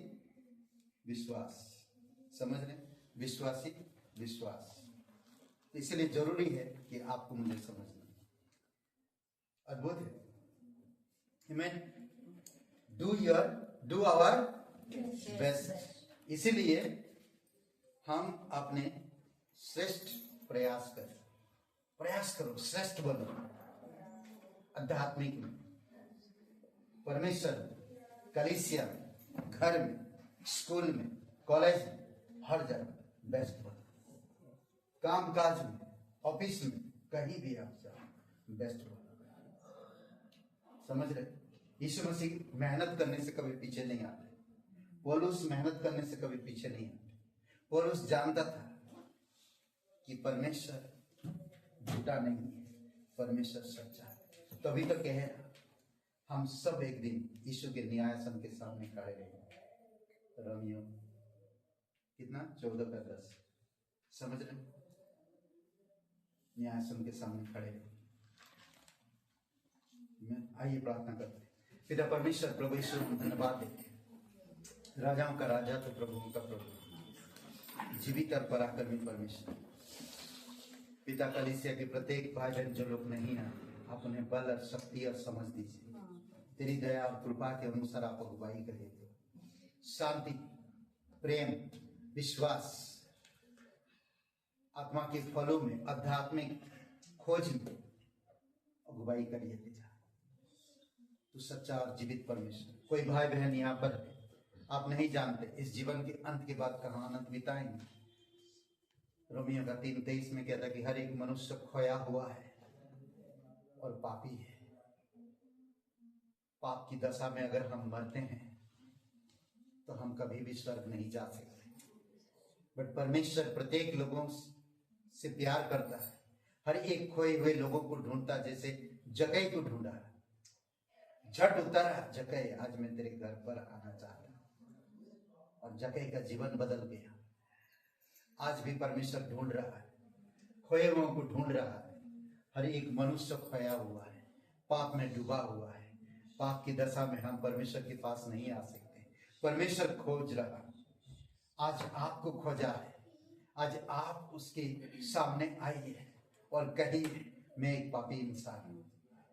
विश्वास। समझ रहे? विश्वासी, विश्वास। तो इसलिए जरूरी है कि आपको मुझे समझना। अद्भुत है। आमीन। Do our best. इसीलिए हम अपने श्रेष्ठ प्रयास करें। प्रयास करो, श्रेष्ठ बनो। आध्यात्मिक में, परमेश्वर में, कलीसिया में, घर में, स्कूल में, कॉलेज में, हर जगह बेस्ट बनो। काम काज में, ऑफिस में, कहीं भी आप जाओ, बेस्ट बनो। समझ रहे? यीशु मसीह मेहनत करने से कभी पीछे नहीं आते। पौलुस मेहनत करने से कभी पीछे नहीं आते। पौलुस जानता था कि परमेश्वर झूठा नहीं है, परमेश्वर सच्चा है। तभी तो कह रहा, हम सब एक दिन यीशु के न्यायासन के सामने खड़े रहेंगे। रोमियो कितना 14:10। समझ रहे? न्यायासन के सामने खड़े रहेंगे। आइए प्रार्थना करते हैं। पिता परमेश्वर, प्रभु यीशु को धन्यवाद देते हैं। राजाओं का राजा तो प्रभुओं का प्रभु, जीवित और पराक्रमी परमेश्वर। पिता कलीसिया के प्रत्येक भाई बहन जो लोग नहीं आए, आप उन्हें बल और शक्ति और समझ दीजिए। तेरी दया और कृपा के अनुसार आप अगुवाई करिए। शांति, प्रेम, विश्वास, आत्मा के फलों में, आध्यात्मिक खोज में अगुवाई करिए पिता। तो सच्चा और जीवित परमेश्वर। कोई भाई बहन यहाँ पर आप नहीं जानते इस जीवन के अंत के बाद कहाँ अनंत बिताएंगे, रोमियो का 3:23 में कहता है कि हर एक मनुष्य खोया हुआ है और पापी है। पाप की दशा में अगर हम मरते हैं तो हम कभी भी स्वर्ग नहीं जा सकते। बट परमेश्वर प्रत्येक लोगों से प्यार करता है, हर एक खोए हुए लोगों को ढूंढता, जैसे जक्कई को ढूंढा। झट उतरा जक्कई, आज मैं तेरे घर पर आना चाहता हूं। और जक्कई का जीवन बदल गया। आज भी परमेश्वर ढूंढ रहा है, खोए हुओं को ढूंढ रहा है। हर एक मनुष्य खोया हुआ है, पाप में डूबा हुआ है। पाप की दशा में हम परमेश्वर के पास नहीं आ सकते। परमेश्वर खोज रहा है, आज आपको खोजा है। आज आप उसके सामने आइए और कहिए, मैं एक पापी इंसान हूं,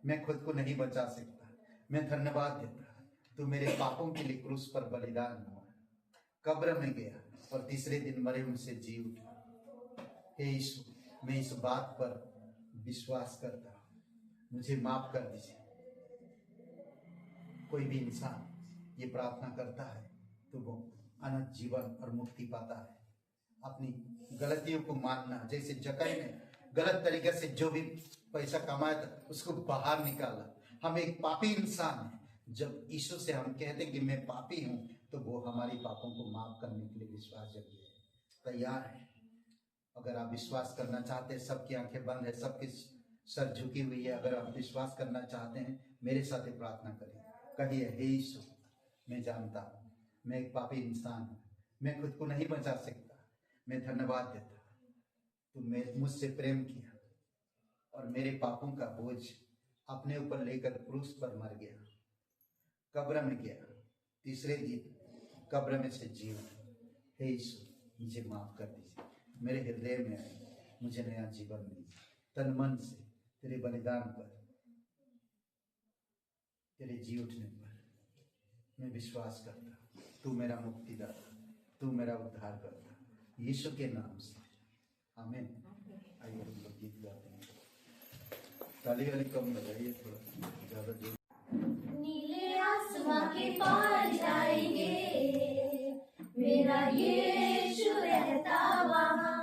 मैं खुद को नहीं बचा सकता, मैं धन्यवाद देता, तू मेरे पापों के लिए क्रूस पर बलिदान हुआ, कब्र में गया और तीसरे दिन मरे उनसे जी उठा। हे यीशु, मैं इस बात पर विश्वास करता हूं, मुझे माफ कर दीजिए। कोई भी इंसान ये प्रार्थना करता है तो वो अनंत जीवन और मुक्ति पाता है। अपनी गलतियों को मानना, जैसे जक्कई ने गलत तरीके से जो भी पैसा कमाया था उसको बाहर निकाला। हम एक पापी इंसान हैं। जब यीशु से हम कहते हैं कि मैं पापी हूं, तो वो हमारी पापों को माफ करने के लिए विश्वास जरूरी है, तैयार है। अगर आप विश्वास करना चाहते हैं, सबकी आंखें बंद है, सबकी सर झुकी हुई है, अगर आप विश्वास करना चाहते हैं मेरे साथ प्रार्थना करिए। कहिए, हे यीशु, मैं जानता हूं मैं एक पापी इंसान हूं, मैं खुद को नहीं बचा सकता, मैं धन्यवाद देता, तुमने मुझसे प्रेम किया और मेरे पापों का बोझ अपने ऊपर लेकर क्रूस पर मर गया, कब्र में गया, तीसरे दिन कब्र में से जी उठा। हे यीशु, मुझे माफ कर दीजिए, मेरे हृदय में आए, मुझे नया जीवन दीजिए। तन मन से तेरे बलिदान पर, तेरे जी उठने पर मैं विश्वास करता, तू मेरा मुक्तिदाता, तू मेरा उद्धार करता, यीशु के नाम से, आमीन। आइए हम लोग गीत गाते हैं। ताली वाली कम बजाइए, थोड़ा ज्यादा जोर। नीले आसमां के पार जाएंगे, मेरा यीशु रहता वहाँ।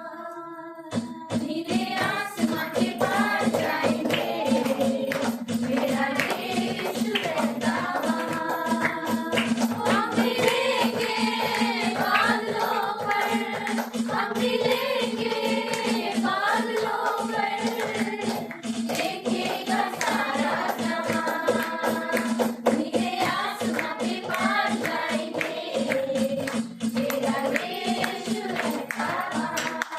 नीले आसमां के पार जाएंगे, मेरा यीशु रहता वहाँ। हम मिलेंगे बादलों पर, हम मिलेंगे बादलों पर, देखेगा सारा जहां। नीले आसमां के पार जाएंगे, मेरा यीशु रहता वहाँ।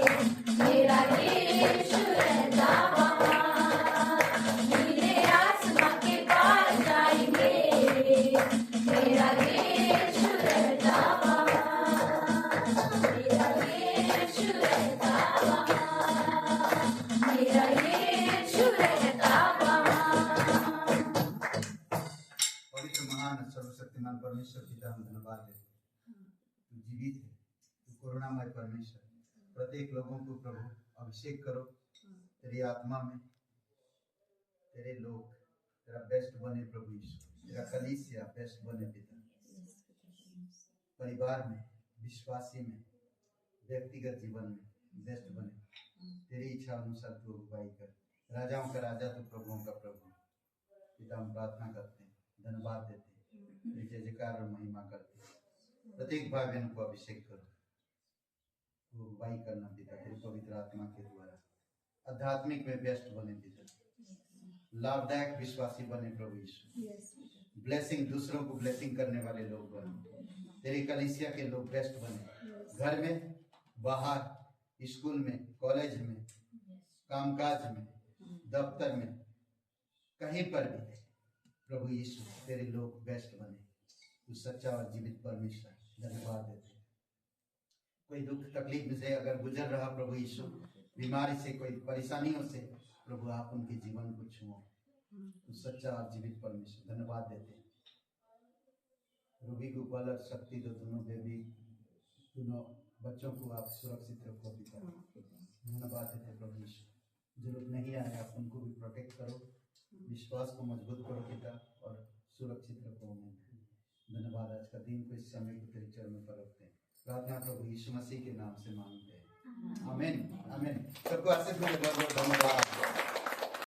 मेरा यीशु रहता वहाँ। नीले आसमां के पार जाएंगे, मेरा यीशु रहता वहाँ। मेरा यीशु रहता वहाँ, मेरा यीशु रहता वहाँ। पवित्र महान सर्वशक्तिमान परमेश्वर पिता, हम धन्यवाद देते हैं। तू जीवित है, तू करुणामय परमेश्वर। प्रत्येक लोगों को प्रभु अभिषेक करो तेरी आत्मा में। तेरे लोग तेरा बेस्ट बने प्रभु यीशु, तेरा कलीसिया बेस्ट बने पिता। परिवार में, विश्वासी में, व्यक्तिगत जीवन में बेस्ट बने। तेरी इच्छा अनुसार तू अगुवाई कर। राजाओं का राजा तू, प्रभुओं का प्रभु। पिता हम प्रार्थना करते हैं, धन्यवाद देते हैं, तेरी जय जयकार और महिमा करते हैं। प्रत्येक भाई बहन को अभिषेक करो, वो अगुवाई करना पिता तेरी पवित्र आत्मा के द्वारा। आध्यात्मिक में बेस्ट बने पिता, लाभदायक विश्वासी बने प्रभु यीशु। ब्लेसिंग, दूसरों को ब्लेसिंग करने वाले लोग बने। तेरी कलीसिया के लोग बेस्ट बने, घर में, बाहर, स्कूल में, कॉलेज में, कामकाज में, दफ्तर में, कहीं पर भी प्रभु यीशु तेरे लोग बेस्ट बने। तू सच्चा और जीवित परमेश्वर, धन्यवाद देते हैं। कोई दुख तकलीफ से अगर गुजर रहा प्रभु यीशु, बीमारी से, कोई परेशानियों से, प्रभु आप उनके जीवन को छुओ। तू सच्चा और जीवित परमेश्वर, धन्यवाद देते हैं। रूबी को बल और शक्ति दो, दोनों बेबी, दोनों बच्चों को आप सुरक्षित रखो पिता। धन्यवाद देते हैं प्रभु यीशु। जो लोग नहीं आए आप उनको भी प्रोटेक्ट करो, विश्वास को मजबूत करो पिता और सुरक्षित रखो उन्हें। धन्यवाद, आज का दिन को इस समय को तेरे चरणों पर रखते हैं। प्रार्थना प्रभु यीशु मसीह के नाम से मांगते हैं, आमीन आमीन। सबको आशीष मिले, बहुत बहुत धन्यवाद।